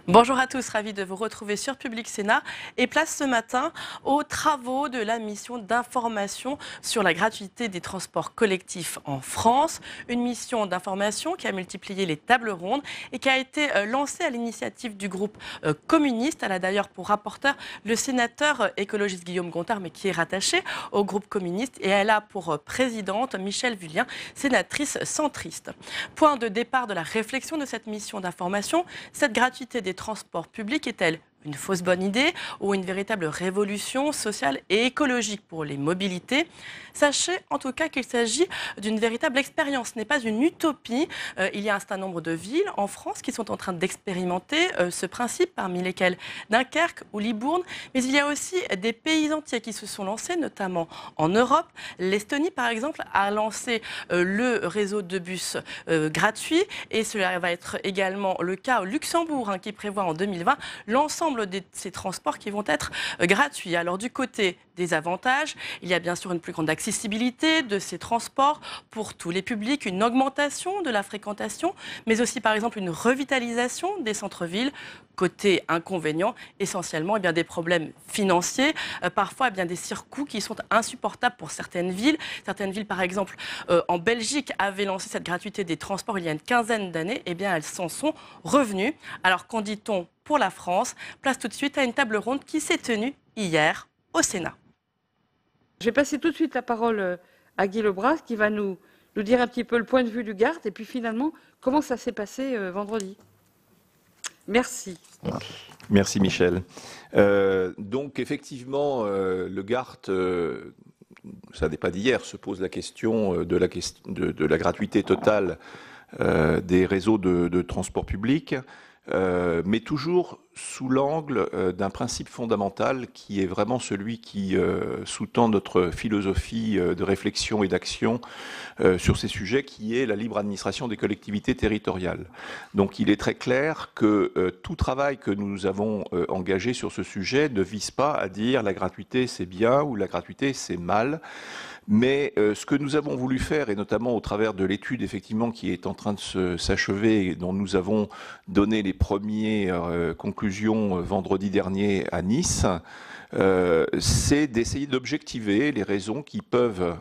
Bonjour à tous, ravi de vous retrouver sur Public Sénat et place ce matin aux travaux de la mission d'information sur la gratuité des transports collectifs en France. Une mission d'information qui a multiplié les tables rondes et qui a été lancée à l'initiative du groupe communiste. Elle a d'ailleurs pour rapporteur le sénateur écologiste Guillaume Gontard, mais qui est rattaché au groupe communiste, et elle a pour présidente Michèle Vullien, sénatrice centriste. Point de départ de la réflexion de cette mission d'information, cette gratuité des transports publics est-elle une fausse bonne idée ou une véritable révolution sociale et écologique pour les mobilités? Sachez en tout cas qu'il s'agit d'une véritable expérience, ce n'est pas une utopie. Il y a un certain nombre de villes en France qui sont en train d'expérimenter ce principe, parmi lesquelles Dunkerque ou Libourne, mais il y a aussi des pays entiers qui se sont lancés, notamment en Europe. L'Estonie, par exemple, a lancé le réseau de bus gratuit, et cela va être également le cas au Luxembourg, qui prévoit en 2020 l'ensemble de ces transports qui vont être gratuits. Alors du côté des avantages, il y a bien sûr une plus grande accessibilité de ces transports pour tous les publics, une augmentation de la fréquentation, mais aussi par exemple une revitalisation des centres-villes. Côté inconvénient, essentiellement des problèmes financiers, parfois des surcoûts qui sont insupportables pour certaines villes. Certaines villes, par exemple en Belgique, avaient lancé cette gratuité des transports il y a une quinzaine d'années. Elles s'en sont revenues. Alors qu'en dit-on pour la France? Place tout de suite à une table ronde qui s'est tenue hier au Sénat. Je vais passer tout de suite la parole à Guy Lebras qui va nous dire un petit peu le point de vue du Gard et puis finalement comment ça s'est passé vendredi. Merci. Merci Michel. Donc effectivement, le Gard, ça n'est pas d'hier, se pose la question de la gratuité totale des réseaux de transport public, mais toujours sous l'angle d'un principe fondamental qui est vraiment celui qui sous-tend notre philosophie de réflexion et d'action sur ces sujets, qui est la libre administration des collectivités territoriales. Donc il est très clair que tout travail que nous avons engagé sur ce sujet ne vise pas à dire la gratuité c'est bien ou la gratuité c'est mal. Mais ce que nous avons voulu faire, et notamment au travers de l'étude effectivement qui est en train de s'achever et dont nous avons donné les premières conclusions vendredi dernier à Nice, c'est d'essayer d'objectiver les raisons qui peuvent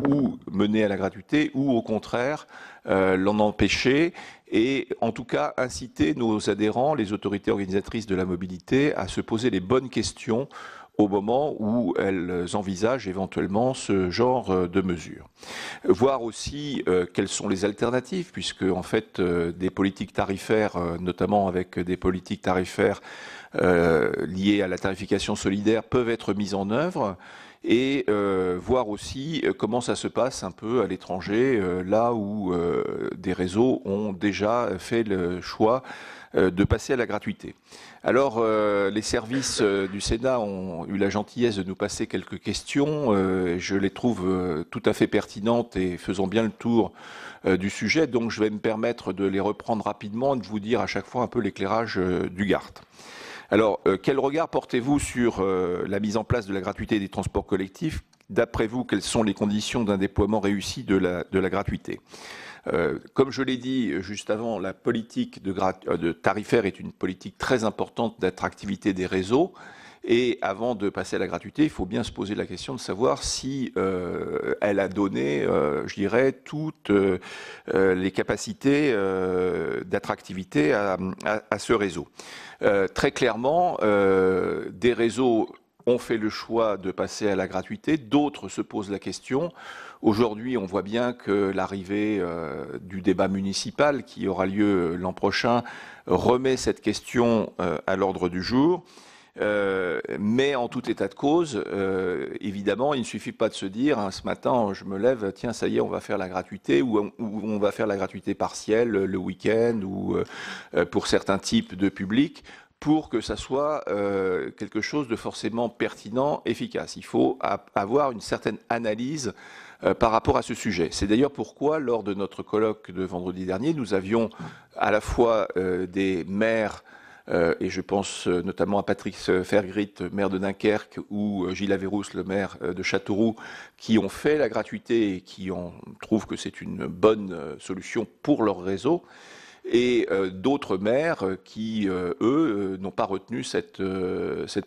ou mener à la gratuité ou au contraire l'en empêcher, et en tout cas inciter nos adhérents, les autorités organisatrices de la mobilité, à se poser les bonnes questions au moment où elles envisagent éventuellement ce genre de mesures. Voir aussi quelles sont les alternatives, puisque en fait des politiques tarifaires, notamment avec des politiques tarifaires liées à la tarification solidaire, peuvent être mises en œuvre, et voir aussi comment ça se passe un peu à l'étranger, là où des réseaux ont déjà fait le choix de passer à la gratuité. Alors, les services du Sénat ont eu la gentillesse de nous passer quelques questions. Je les trouve tout à fait pertinentes et faisant bien le tour du sujet. Donc, je vais me permettre de les reprendre rapidement et de vous dire à chaque fois un peu l'éclairage du Gard. Alors, quel regard portez-vous sur la mise en place de la gratuité des transports collectifs? D'après vous, quelles sont les conditions d'un déploiement réussi de la gratuité? Comme je l'ai dit juste avant, la politique de tarifaire est une politique très importante d'attractivité des réseaux. Et avant de passer à la gratuité, il faut bien se poser la question de savoir si elle a donné, je dirais, toutes les capacités d'attractivité à ce réseau. Très clairement, des réseaux ont fait le choix de passer à la gratuité, d'autres se posent la question. Aujourd'hui, on voit bien que l'arrivée du débat municipal qui aura lieu l'an prochain remet cette question à l'ordre du jour. Mais en tout état de cause, évidemment, il ne suffit pas de se dire ce matin, je me lève, tiens, ça y est, on va faire la gratuité, ou on va faire la gratuité partielle le week-end, ou pour certains types de publics, pour que ça soit quelque chose de forcément pertinent, efficace. Il faut avoir une certaine analyse par rapport à ce sujet. C'est d'ailleurs pourquoi, lors de notre colloque de vendredi dernier, nous avions à la fois des maires, et je pense notamment à Patrick Fergrit, maire de Dunkerque, ou Gilles Averrousse, le maire de Châteauroux, qui ont fait la gratuité et qui trouvent que c'est une bonne solution pour leur réseau. et d'autres maires qui, eux, n'ont pas retenu cette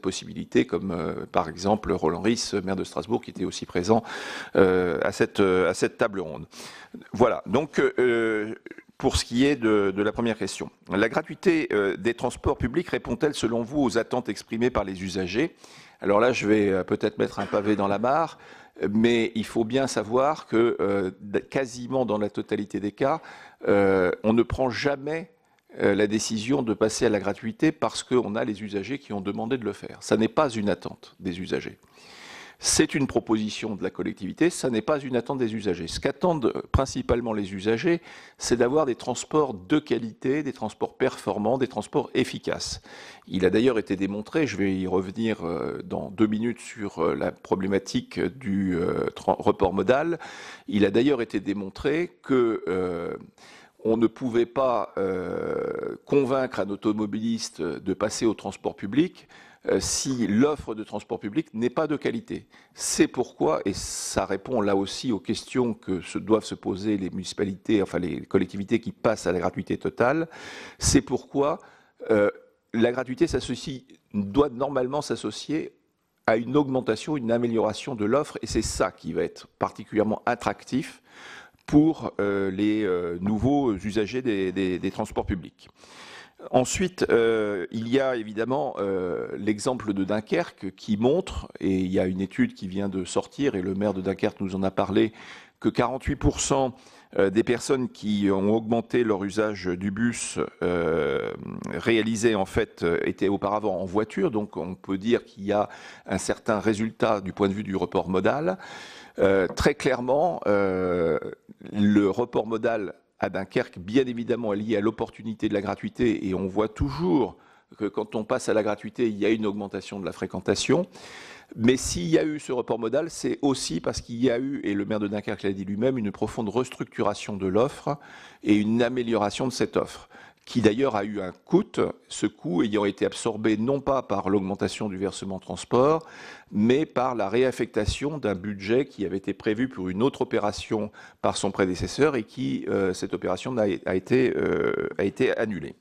possibilité, comme par exemple Roland Ries, maire de Strasbourg, qui était aussi présent à cette table ronde. Voilà, donc pour ce qui est de la première question. La gratuité des transports publics répond-elle selon vous aux attentes exprimées par les usagers? Alors là, je vais peut-être mettre un pavé dans la mare, mais il faut bien savoir que quasiment dans la totalité des cas, on ne prend jamais la décision de passer à la gratuité parce qu'on a les usagers qui ont demandé de le faire. Ça n'est pas une attente des usagers. C'est une proposition de la collectivité, ça n'est pas une attente des usagers. Ce qu'attendent principalement les usagers, c'est d'avoir des transports de qualité, des transports performants, des transports efficaces. Il a d'ailleurs été démontré, je vais y revenir dans 2 minutes sur la problématique du report modal, il a d'ailleurs été démontré que on ne pouvait pas convaincre un automobiliste de passer au transport public si l'offre de transport public n'est pas de qualité. C'est pourquoi, et ça répond là aussi aux questions que doivent se poser les municipalités, enfin les collectivités qui passent à la gratuité totale, c'est pourquoi la gratuité doit normalement s'associer à une augmentation, une amélioration de l'offre, et c'est ça qui va être particulièrement attractif pour les nouveaux usagers des transports publics. Ensuite, il y a évidemment l'exemple de Dunkerque qui montre, et il y a une étude qui vient de sortir, et le maire de Dunkerque nous en a parlé, que 48% des personnes qui ont augmenté leur usage du bus réalisé en fait étaient auparavant en voiture, donc on peut dire qu'il y a un certain résultat du point de vue du report modal. Très clairement, le report modal à Dunkerque, bien évidemment, est lié à l'opportunité de la gratuité, et on voit toujours que quand on passe à la gratuité, il y a une augmentation de la fréquentation. Mais s'il y a eu ce report modal, c'est aussi parce qu'il y a eu, et le maire de Dunkerque l'a dit lui-même, une profonde restructuration de l'offre et une amélioration de cette offre, qui d'ailleurs a eu un coût, ce coût ayant été absorbé non pas par l'augmentation du versement transport, mais par la réaffectation d'un budget qui avait été prévu pour une autre opération par son prédécesseur et qui, cette opération a été annulée.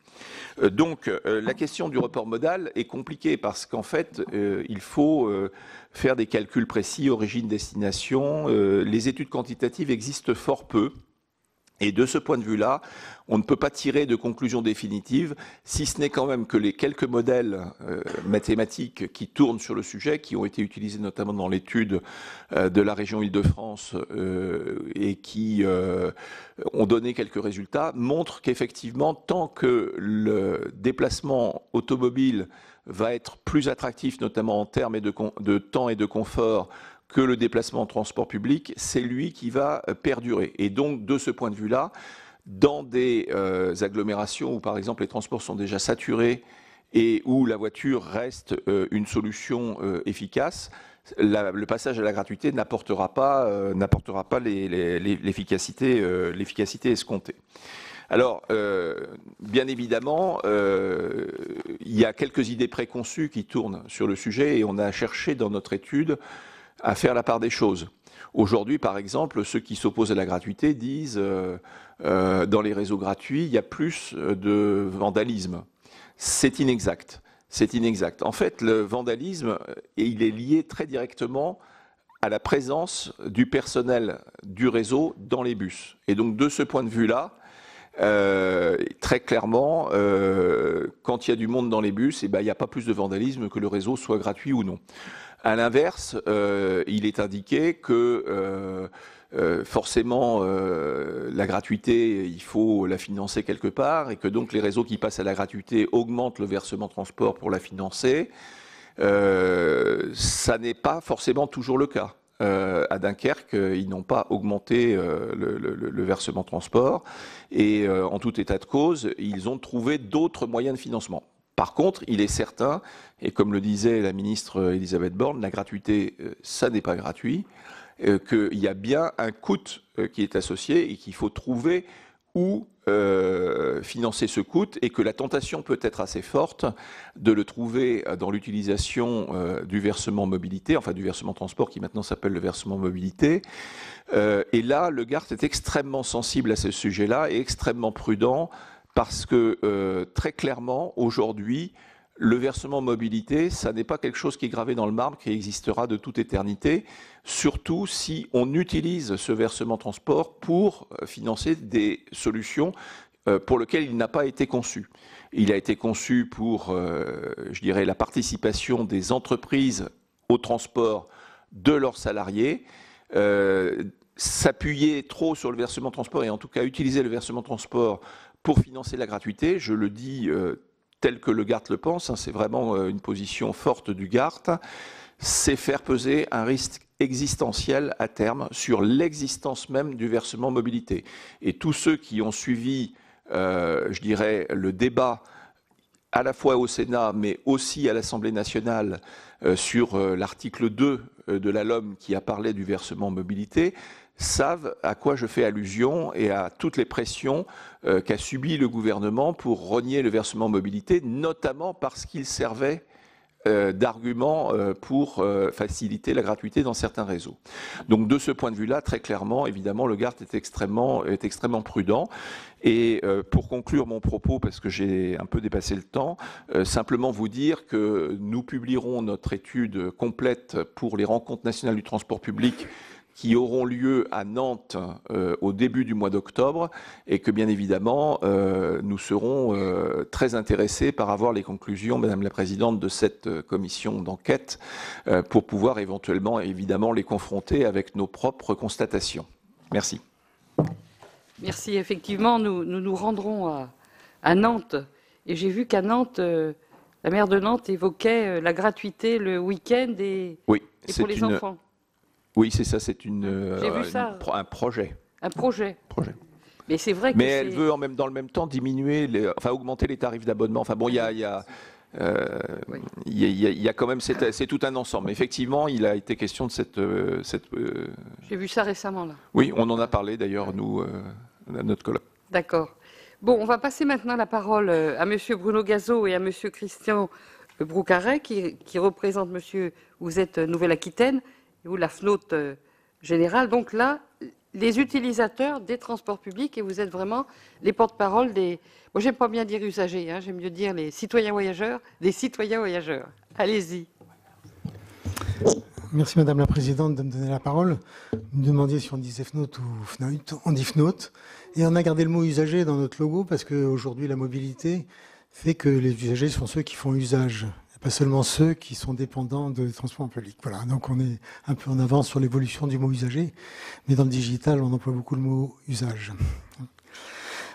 Donc la question du report modal est compliquée parce qu'en fait, il faut faire des calculs précis, origine-destination. Les études quantitatives existent fort peu. Et de ce point de vue-là, on ne peut pas tirer de conclusion définitive, si ce n'est quand même que les quelques modèles mathématiques qui tournent sur le sujet, qui ont été utilisés notamment dans l'étude de la région Île-de-France et qui ont donné quelques résultats, montrent qu'effectivement, tant que le déplacement automobile va être plus attractif, notamment en termes de temps et de confort, que le déplacement en transport public, c'est lui qui va perdurer. Et donc, de ce point de vue-là, dans des agglomérations où, par exemple, les transports sont déjà saturés et où la voiture reste une solution efficace, le passage à la gratuité n'apportera pas l'efficacité escomptée. Alors, bien évidemment, il y a quelques idées préconçues qui tournent sur le sujet et on a cherché dans notre étude à faire la part des choses. Aujourd'hui, par exemple, ceux qui s'opposent à la gratuité disent dans les réseaux gratuits, il y a plus de vandalisme. C'est inexact. C'est inexact. En fait, le vandalisme, il est lié très directement à la présence du personnel du réseau dans les bus. Et donc, de ce point de vue-là, très clairement, quand il y a du monde dans les bus, il n'y a pas plus de vandalisme que le réseau soit gratuit ou non. À l'inverse, il est indiqué que forcément la gratuité, il faut la financer quelque part et que donc les réseaux qui passent à la gratuité augmentent le versement transport pour la financer. Ça n'est pas forcément toujours le cas. À Dunkerque, ils n'ont pas augmenté le versement transport et en tout état de cause, ils ont trouvé d'autres moyens de financement. Par contre, il est certain, et comme le disait la ministre Elisabeth Borne, la gratuité, ça n'est pas gratuit, qu'il y a bien un coût qui est associé et qu'il faut trouver où financer ce coût et que la tentation peut être assez forte de le trouver dans l'utilisation du versement mobilité, enfin du versement transport qui maintenant s'appelle le versement mobilité. Et là, le GART est extrêmement sensible à ce sujet-là et extrêmement prudent parce que très clairement, aujourd'hui, le versement mobilité, ça n'est pas quelque chose qui est gravé dans le marbre, qui existera de toute éternité, surtout si on utilise ce versement transport pour financer des solutions pour lesquelles il n'a pas été conçu. Il a été conçu pour, je dirais, la participation des entreprises au transport de leurs salariés. S'appuyer trop sur le versement transport, et en tout cas utiliser le versement transport pour financer la gratuité, je le dis tel que le GART le pense, c'est vraiment une position forte du GART, c'est faire peser un risque existentiel à terme sur l'existence même du versement mobilité. Et tous ceux qui ont suivi, je dirais, le débat à la fois au Sénat, mais aussi à l'Assemblée nationale sur l'article 2 de la LOM qui a parlé du versement mobilité, savent à quoi je fais allusion et à toutes les pressions qu'a subi le gouvernement pour renier le versement mobilité, notamment parce qu'il servait d'argument pour faciliter la gratuité dans certains réseaux. Donc de ce point de vue-là, très clairement, évidemment, le GART est extrêmement prudent. Et pour conclure mon propos, parce que j'ai un peu dépassé le temps, simplement vous dire que nous publierons notre étude complète pour les rencontres nationales du transport public qui auront lieu à Nantes au début du mois d'octobre, et que bien évidemment nous serons très intéressés par avoir les conclusions, Madame la Présidente, de cette commission d'enquête pour pouvoir éventuellement évidemment les confronter avec nos propres constatations. Merci. Merci. Effectivement, nous rendrons à Nantes, et j'ai vu qu'à Nantes, la maire de Nantes évoquait la gratuité le week-end et pour les enfants. Oui, c'est ça, c'est un projet. Un projet. Mais c'est vrai que elle veut dans le même temps diminuer, augmenter les tarifs d'abonnement. Enfin bon, il y a quand même, c'est tout un ensemble. Effectivement, il a été question de cette. J'ai vu ça récemment là. Oui, on en a parlé d'ailleurs nous, à notre colloque. D'accord. Bon, on va passer maintenant la parole à Monsieur Bruno Gazeau et à Monsieur Christian Broucaret, qui représente Monsieur. Vous êtes Nouvelle-Aquitaine. Ou la FNOT générale. Donc là, les utilisateurs des transports publics, et vous êtes vraiment les porte-parole des... Moi, j'aime pas bien dire usagers, j'aime mieux dire les citoyens voyageurs, des citoyens voyageurs. Allez-y. Merci Madame la Présidente de me donner la parole. Vous me demandiez si on disait FNOT ou FNOT. On dit FNOT. Et on a gardé le mot usager dans notre logo parce qu'aujourd'hui, la mobilité fait que les usagers sont ceux qui font usage. Pas seulement ceux qui sont dépendants de transports publics. Voilà, donc on est un peu en avance sur l'évolution du mot usager, mais dans le digital, on emploie beaucoup le mot usage.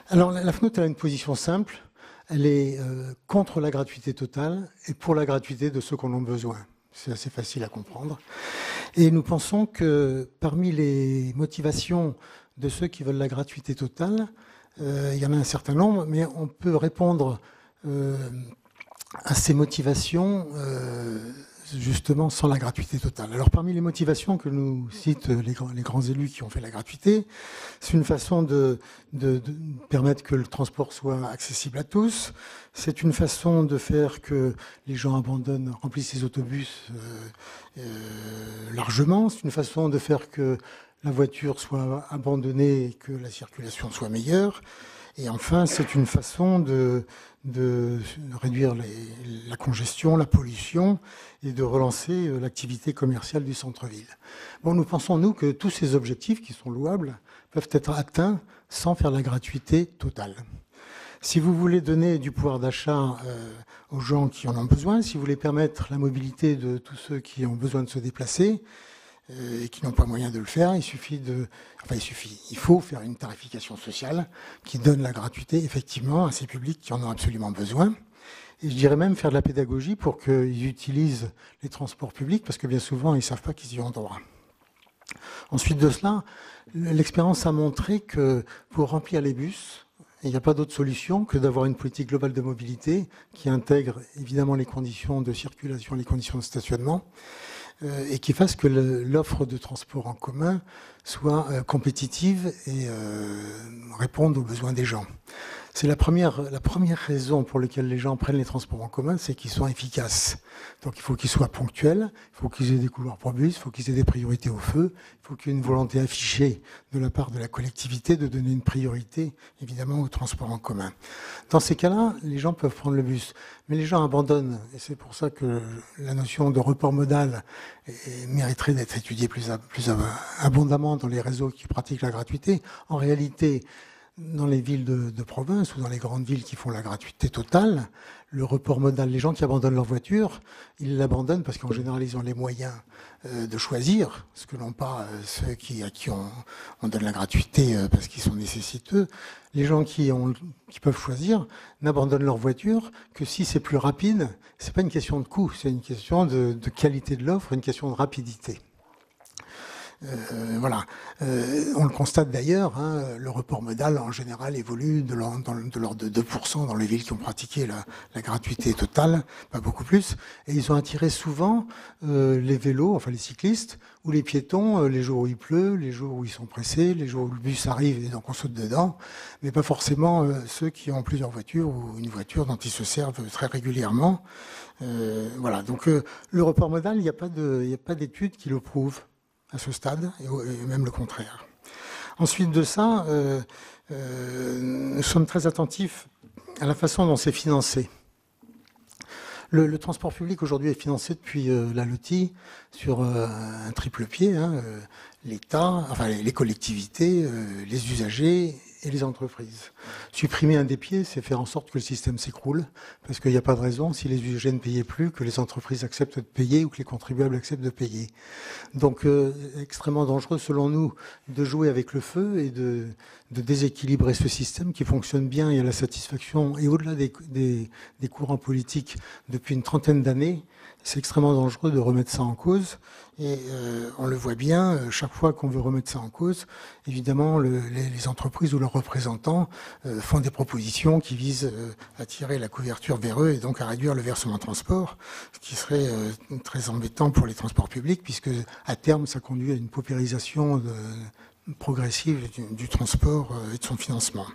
Alors la FNOT a une position simple, elle est contre la gratuité totale et pour la gratuité de ceux qui en ont besoin. C'est assez facile à comprendre. Et nous pensons que parmi les motivations de ceux qui veulent la gratuité totale, il y en a un certain nombre, mais on peut répondre à ces motivations, justement, sans la gratuité totale. Alors, parmi les motivations que nous citent les grands élus qui ont fait la gratuité, c'est une façon de permettre que le transport soit accessible à tous. C'est une façon de faire que les gens remplissent les autobus largement. C'est une façon de faire que la voiture soit abandonnée et que la circulation soit meilleure. Et enfin, c'est une façon de réduire la congestion, la pollution et de relancer l'activité commerciale du centre-ville. Bon, nous pensons, nous, que tous ces objectifs, qui sont louables, peuvent être atteints sans faire la gratuité totale. Si vous voulez donner du pouvoir d'achat aux gens qui en ont besoin, si vous voulez permettre la mobilité de tous ceux qui ont besoin de se déplacer, et qui n'ont pas moyen de le faire, il faut faire une tarification sociale qui donne la gratuité effectivement à ces publics qui en ont absolument besoin. Et je dirais même faire de la pédagogie pour qu'ils utilisent les transports publics parce que bien souvent ils ne savent pas qu'ils y ont droit. Ensuite de cela, l'expérience a montré que pour remplir les bus, il n'y a pas d'autre solution que d'avoir une politique globale de mobilité qui intègre évidemment les conditions de circulation, les conditions de stationnement, et qui fasse que l'offre de transport en commun soit compétitive et réponde aux besoins des gens. C'est la première raison pour laquelle les gens prennent les transports en commun, c'est qu'ils sont efficaces. Donc il faut qu'ils soient ponctuels, il faut qu'ils aient des couloirs pour bus, il faut qu'ils aient des priorités au feu, il faut qu'il y ait une volonté affichée de la part de la collectivité de donner une priorité, évidemment, aux transports en commun. Dans ces cas-là, les gens peuvent prendre le bus. Mais les gens abandonnent, et c'est pour ça que la notion de report modal mériterait d'être étudiée plus abondamment dans les réseaux qui pratiquent la gratuité. En réalité, dans les villes de province ou dans les grandes villes qui font la gratuité totale, le report modal, les gens qui abandonnent leur voiture, ils l'abandonnent parce qu'en général, ils ont les moyens de choisir, ce que n'ont pas ceux à qui on donne la gratuité parce qu'ils sont nécessiteux. Les gens qui peuvent choisir n'abandonnent leur voiture que si c'est plus rapide. C'est pas une question de coût, c'est une question de qualité de l'offre, une question de rapidité. Voilà. On le constate d'ailleurs, hein, le report modal en général évolue de l'ordre de 2% dans les villes qui ont pratiqué la gratuité totale, pas beaucoup plus. Et ils ont attiré souvent les vélos, enfin les cyclistes, ou les piétons, les jours où il pleut, les jours où ils sont pressés, les jours où le bus arrive et donc on saute dedans, mais pas forcément ceux qui ont plusieurs voitures ou une voiture dont ils se servent très régulièrement. Voilà. Donc le report modal, il n'y a pas d'études qui le prouvent à ce stade, et même le contraire. Ensuite de ça, nous sommes très attentifs à la façon dont c'est financé. Le transport public aujourd'hui est financé depuis la LOTI sur un triple pied, hein, l'État, enfin les collectivités, les usagers et les entreprises. Supprimer un des pieds, c'est faire en sorte que le système s'écroule, parce qu'il n'y a pas de raison, si les usagers ne payaient plus, que les entreprises acceptent de payer ou que les contribuables acceptent de payer. Donc, extrêmement dangereux, selon nous, de jouer avec le feu et de déséquilibrer ce système qui fonctionne bien et à la satisfaction, et au-delà des courants politiques depuis une trentaine d'années. C'est extrêmement dangereux de remettre ça en cause. Et on le voit bien, chaque fois qu'on veut remettre ça en cause, évidemment, les entreprises ou leurs représentants font des propositions qui visent à tirer la couverture vers eux et donc à réduire le versement transport, ce qui serait très embêtant pour les transports publics, puisque à terme, ça conduit à une paupérisation progressive du transport et de son financement.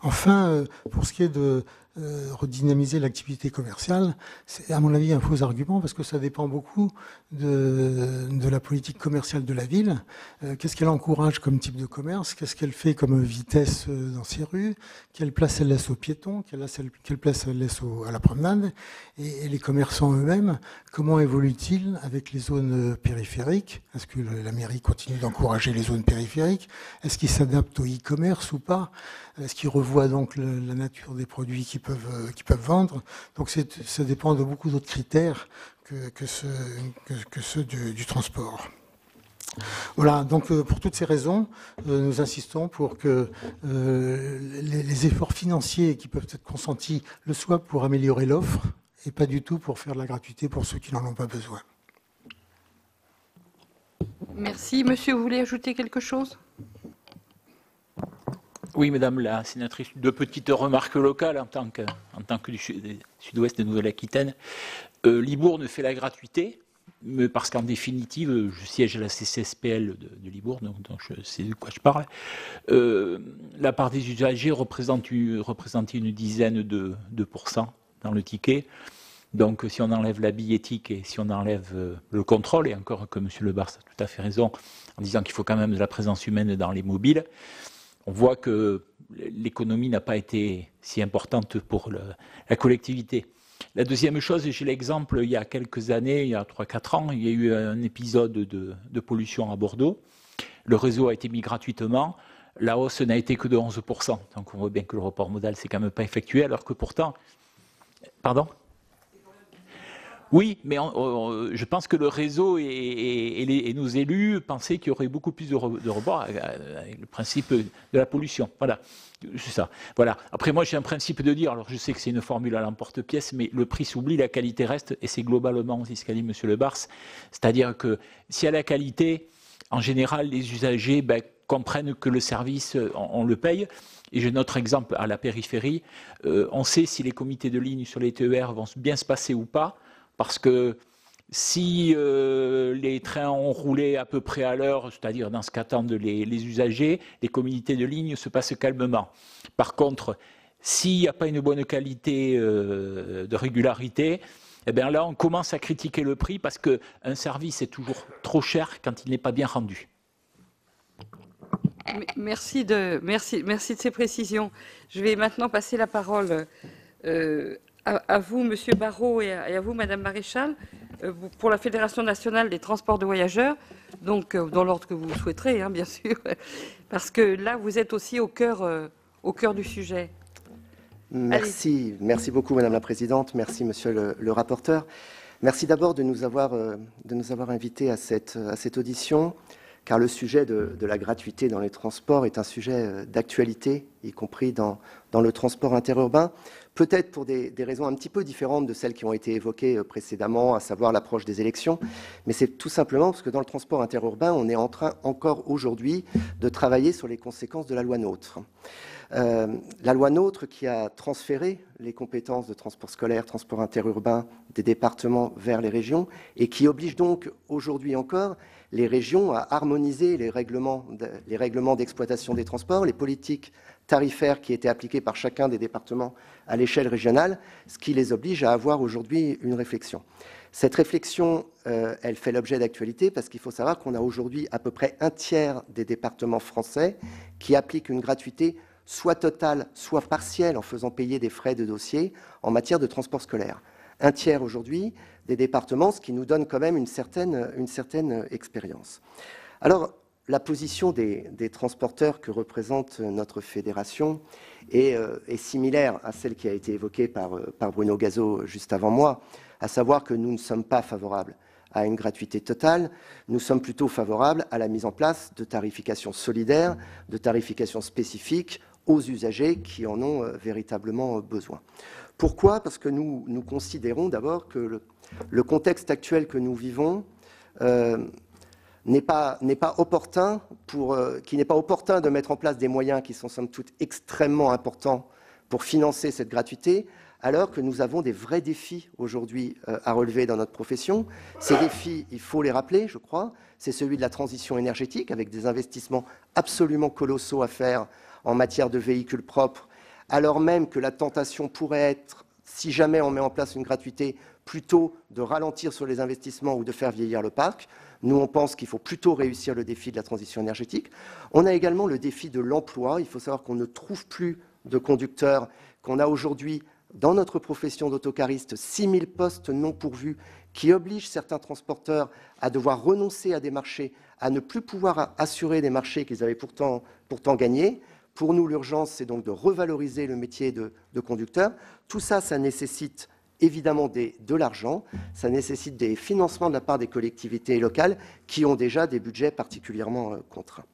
Enfin, pour ce qui est de redynamiser l'activité commerciale, c'est à mon avis un faux argument parce que ça dépend beaucoup de la politique commerciale de la ville. Qu'est-ce qu'elle encourage comme type de commerce? Qu'est-ce qu'elle fait comme vitesse dans ses rues? Quelle place elle laisse aux piétons? Quelle place elle laisse à la promenade? Et les commerçants eux-mêmes, comment évoluent-ils avec les zones périphériques? Est-ce que la mairie continue d'encourager les zones périphériques? Est-ce qu'ils s'adaptent au e-commerce ou pas? Est-ce qu'ils revoient donc la nature des produits qu'ils peuvent vendre? Donc ça dépend de beaucoup d'autres critères que ceux du transport. Voilà, donc pour toutes ces raisons, nous insistons pour que les efforts financiers qui peuvent être consentis le soient pour améliorer l'offre et pas du tout pour faire de la gratuité pour ceux qui n'en ont pas besoin. Merci. Monsieur, vous voulez ajouter quelque chose ? Oui, Madame la sénatrice, deux petites remarques locales en tant que du sud-ouest de Nouvelle-Aquitaine. Libourne fait la gratuité, mais parce qu'en définitive, je siège à la CCSPL de Libourne, donc je sais de quoi je parle. La part des usagers représentait une dizaine de pourcents dans le ticket. Donc si on enlève la billettique et si on enlève le contrôle, et encore que M. Lebars a tout à fait raison en disant qu'il faut quand même de la présence humaine dans les mobiles, on voit que l'économie n'a pas été si importante pour la collectivité. La deuxième chose, j'ai l'exemple, il y a quelques années, il y a 3-4 ans, il y a eu un épisode de pollution à Bordeaux. Le réseau a été mis gratuitement. La hausse n'a été que de 11%. Donc on voit bien que le report modal s'est quand même pas effectué, alors que pourtant... Pardon ? Oui, mais je pense que le réseau et nos élus pensaient qu'il y aurait beaucoup plus de rebords avec le principe de la pollution. Voilà, c'est ça. Voilà. Après, moi, j'ai un principe de dire, alors je sais que c'est une formule à l'emporte-pièce, mais le prix s'oublie, la qualité reste, et c'est globalement aussi ce qu'a dit M. Lebars. C'est-à-dire que s'il y a la qualité, en général, les usagers comprennent que le service, on le paye. Et j'ai notre exemple à la périphérie. On sait si les comités de ligne sur les TER vont bien se passer ou pas. Parce que Si les trains ont roulé à peu près à l'heure, c'est-à-dire dans ce qu'attendent les usagers, les communautés de ligne se passent calmement. Par contre, s'il n'y a pas une bonne qualité de régularité, eh bien là, on commence à critiquer le prix parce qu'un service est toujours trop cher quand il n'est pas bien rendu. Merci de ces précisions. Je vais maintenant passer la parole à vous, Monsieur Barrot, et à vous, Madame Maréchal, pour la Fédération nationale des transports de voyageurs, donc dans l'ordre que vous souhaiterez, hein, bien sûr, parce que là, vous êtes aussi au cœur du sujet. Merci beaucoup, Madame la Présidente. Merci, Monsieur le rapporteur. Merci d'abord de nous avoir invités à cette audition, car le sujet de la gratuité dans les transports est un sujet d'actualité, y compris dans le transport interurbain, peut-être pour des raisons un petit peu différentes de celles qui ont été évoquées précédemment, à savoir l'approche des élections, mais c'est tout simplement parce que dans le transport interurbain, on est en train encore aujourd'hui de travailler sur les conséquences de la loi NOTRe. La loi NOTRe qui a transféré les compétences de transport scolaire, transport interurbain des départements vers les régions et qui oblige donc aujourd'hui encore les régions à harmoniser les règlements d'exploitation des transports, les politiques tarifaires qui étaient appliquées par chacun des départements à l'échelle régionale, ce qui les oblige à avoir aujourd'hui une réflexion. Cette réflexion, elle fait l'objet d'actualité parce qu'il faut savoir qu'on a aujourd'hui à peu près un tiers des départements français qui appliquent une gratuité soit totale, soit partielle, en faisant payer des frais de dossier en matière de transport scolaire. Un tiers aujourd'hui des départements, ce qui nous donne quand même une certaine expérience. Alors, la position des transporteurs que représente notre fédération est similaire à celle qui a été évoquée par Bruno Gazo juste avant moi, à savoir que nous ne sommes pas favorables à une gratuité totale, nous sommes plutôt favorables à la mise en place de tarification solidaire, de tarification spécifique aux usagers qui en ont véritablement besoin. Pourquoi ? Parce que nous considérons d'abord que le contexte actuel que nous vivons n'est pas opportun de mettre en place des moyens qui sont somme toute extrêmement importants pour financer cette gratuité, alors que nous avons des vrais défis aujourd'hui à relever dans notre profession. Ces défis, il faut les rappeler, je crois, c'est celui de la transition énergétique, avec des investissements absolument colossaux à faire en matière de véhicules propres, alors même que la tentation pourrait être, si jamais on met en place une gratuité, plutôt de ralentir sur les investissements ou de faire vieillir le parc. Nous, on pense qu'il faut plutôt réussir le défi de la transition énergétique. On a également le défi de l'emploi. Il faut savoir qu'on ne trouve plus de conducteurs, qu'on a aujourd'hui, dans notre profession d'autocariste, 6 000 postes non pourvus qui obligent certains transporteurs à devoir renoncer à des marchés, à ne plus pouvoir assurer des marchés qu'ils avaient pourtant gagnés. Pour nous, l'urgence, c'est donc de revaloriser le métier de conducteur. Tout ça, ça nécessite évidemment de l'argent, ça nécessite des financements de la part des collectivités locales qui ont déjà des budgets particulièrement contraints.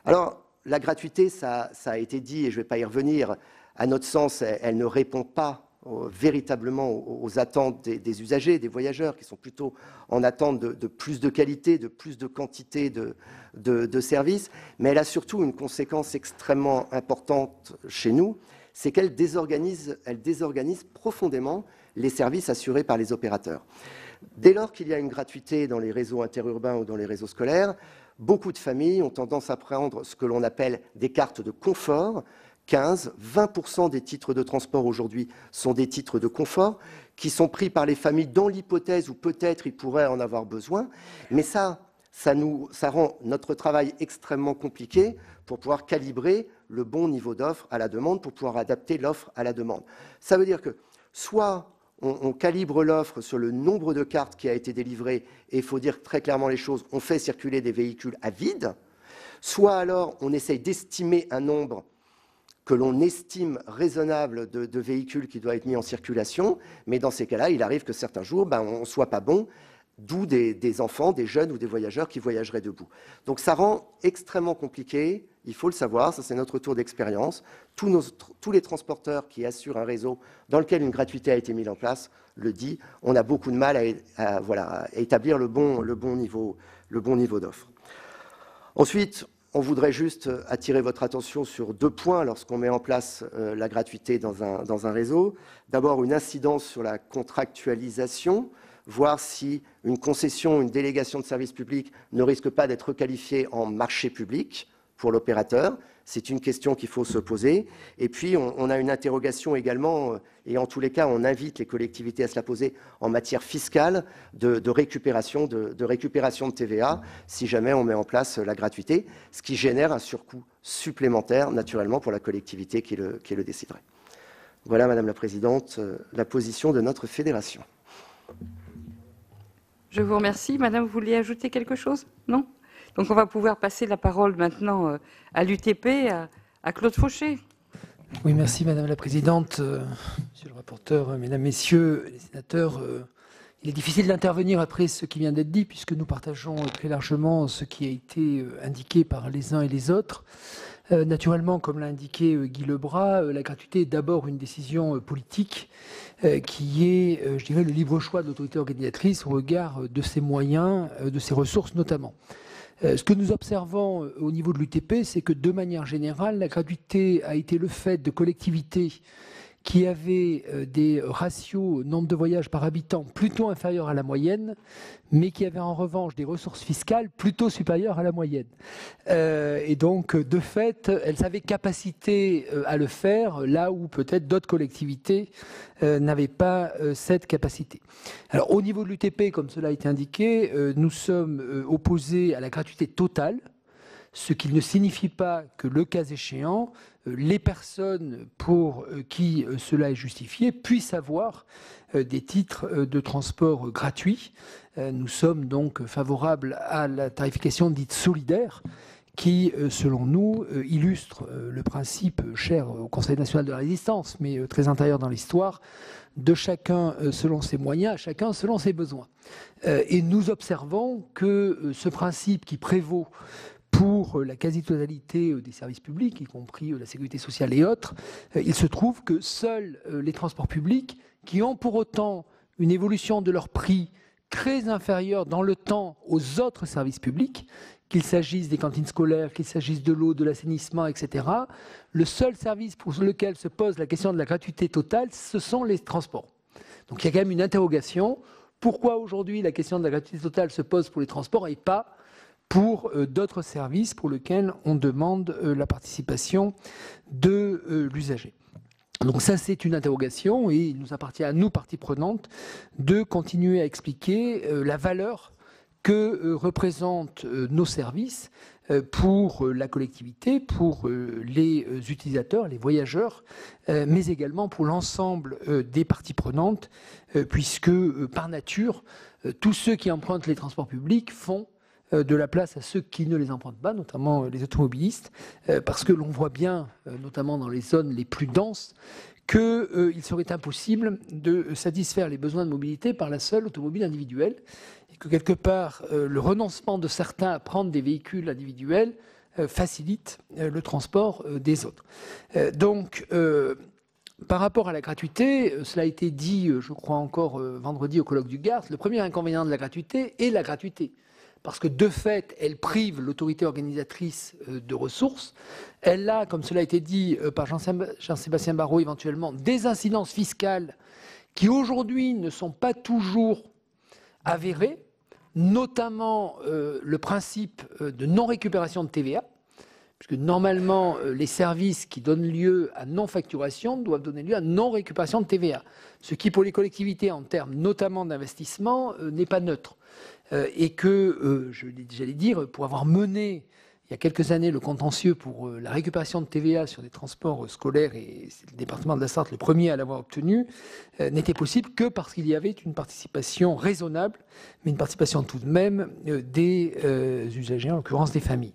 Alors, la gratuité, ça a été dit, et je ne vais pas y revenir, à notre sens, elle ne répond pas véritablement aux attentes des usagers, des voyageurs, qui sont plutôt en attente de plus de qualité, de plus de quantité de services, mais elle a surtout une conséquence extrêmement importante chez nous, c'est qu'elle désorganise profondément les services assurés par les opérateurs. Dès lors qu'il y a une gratuité dans les réseaux interurbains ou dans les réseaux scolaires, beaucoup de familles ont tendance à prendre ce que l'on appelle des cartes de confort. 15-20% des titres de transport aujourd'hui sont des titres de confort qui sont pris par les familles dans l'hypothèse où peut-être ils pourraient en avoir besoin. Mais ça rend notre travail extrêmement compliqué pour pouvoir calibrer le bon niveau d'offre à la demande, pour pouvoir adapter l'offre à la demande. Ça veut dire que soit on calibre l'offre sur le nombre de cartes qui a été délivré, et il faut dire très clairement les choses, on fait circuler des véhicules à vide, soit alors on essaye d'estimer un nombre que l'on estime raisonnable de véhicules qui doivent être mis en circulation, mais dans ces cas-là, il arrive que certains jours, on ne soit pas bon, d'où des enfants, des jeunes ou des voyageurs qui voyageraient debout. Donc ça rend extrêmement compliqué, il faut le savoir, ça c'est notre retour d'expérience. Tous les transporteurs qui assurent un réseau dans lequel une gratuité a été mise en place le dit, on a beaucoup de mal à établir le bon niveau d'offre. Ensuite, on voudrait juste attirer votre attention sur 2 points lorsqu'on met en place la gratuité dans un réseau. D'abord, une incidence sur la contractualisation. voir si une concession, une délégation de service public ne risque pas d'être qualifiée en marché public pour l'opérateur. C'est une question qu'il faut se poser. Et puis, on a une interrogation également, et en tous les cas, on invite les collectivités à se la poser en matière fiscale de récupération de TVA, si jamais on met en place la gratuité, ce qui génère un surcoût supplémentaire, naturellement, pour la collectivité qui le déciderait. Voilà, Madame la Présidente, la position de notre fédération. Je vous remercie. Madame, vous vouliez ajouter quelque chose? Non? Donc on va pouvoir passer la parole maintenant à l'UTP, à Claude Fauché. Oui, merci Madame la Présidente, Monsieur le rapporteur, Mesdames, Messieurs les sénateurs. Il est difficile d'intervenir après ce qui vient d'être dit, puisque nous partageons très largement ce qui a été indiqué par les uns et les autres. Naturellement, comme l'a indiqué Guy Lebras, la gratuité est d'abord une décision politique qui est, je dirais, le libre choix de l'autorité organisatrice au regard de ses moyens, de ses ressources notamment. Ce que nous observons au niveau de l'UTP, c'est que de manière générale, la gratuité a été le fait de collectivités qui avaient des ratios nombre de voyages par habitant plutôt inférieurs à la moyenne, mais qui avaient en revanche des ressources fiscales plutôt supérieures à la moyenne. Et donc, de fait, elles avaient capacité à le faire, là où peut-être d'autres collectivités n'avaient pas cette capacité. Alors, au niveau de l'UTP, comme cela a été indiqué, nous sommes opposés à la gratuité totale, ce qui ne signifie pas que, le cas échéant, les personnes pour qui cela est justifié puissent avoir des titres de transport gratuits. Nous sommes donc favorables à la tarification dite solidaire qui, selon nous, illustre le principe cher au Conseil national de la résistance, mais très intérieur dans l'histoire, de chacun selon ses moyens, chacun selon ses besoins. Et nous observons que ce principe qui prévaut pour la quasi-totalité des services publics, y compris la sécurité sociale et autres, il se trouve que seuls les transports publics, qui ont pour autant une évolution de leur prix très inférieure dans le temps aux autres services publics, qu'il s'agisse des cantines scolaires, qu'il s'agisse de l'eau, de l'assainissement, etc., le seul service pour lequel se pose la question de la gratuité totale, ce sont les transports. Donc il y a quand même une interrogation. Pourquoi aujourd'hui la question de la gratuité totale se pose pour les transports et pas pour d'autres services pour lesquels on demande la participation de l'usager. Donc ça, c'est une interrogation et il nous appartient à nous, parties prenantes, de continuer à expliquer la valeur que représentent nos services pour la collectivité, pour les utilisateurs, les voyageurs, mais également pour l'ensemble des parties prenantes, puisque par nature, tous ceux qui empruntent les transports publics font de la place à ceux qui ne les empruntent pas, notamment les automobilistes, parce que l'on voit bien, notamment dans les zones les plus denses, qu'il serait impossible de satisfaire les besoins de mobilité par la seule automobile individuelle, et que quelque part, le renoncement de certains à prendre des véhicules individuels facilite le transport des autres. Donc, par rapport à la gratuité, cela a été dit, je crois encore vendredi au colloque du Gard, le premier inconvénient de la gratuité est la gratuité. Parce que de fait, elle prive l'autorité organisatrice de ressources. Elle a, comme cela a été dit par Jean-Sébastien Barrot éventuellement, des incidences fiscales qui aujourd'hui ne sont pas toujours avérées, notamment le principe de non-récupération de TVA, puisque normalement les services qui donnent lieu à non-facturation doivent donner lieu à non-récupération de TVA, ce qui pour les collectivités en termes notamment d'investissement n'est pas neutre. Et que, j'allais dire, pour avoir mené il y a quelques années le contentieux pour la récupération de TVA sur des transports scolaires, et c'est le département de la Sarthe le premier à l'avoir obtenu, n'était possible que parce qu'il y avait une participation raisonnable, mais une participation tout de même des usagers, en l'occurrence des familles.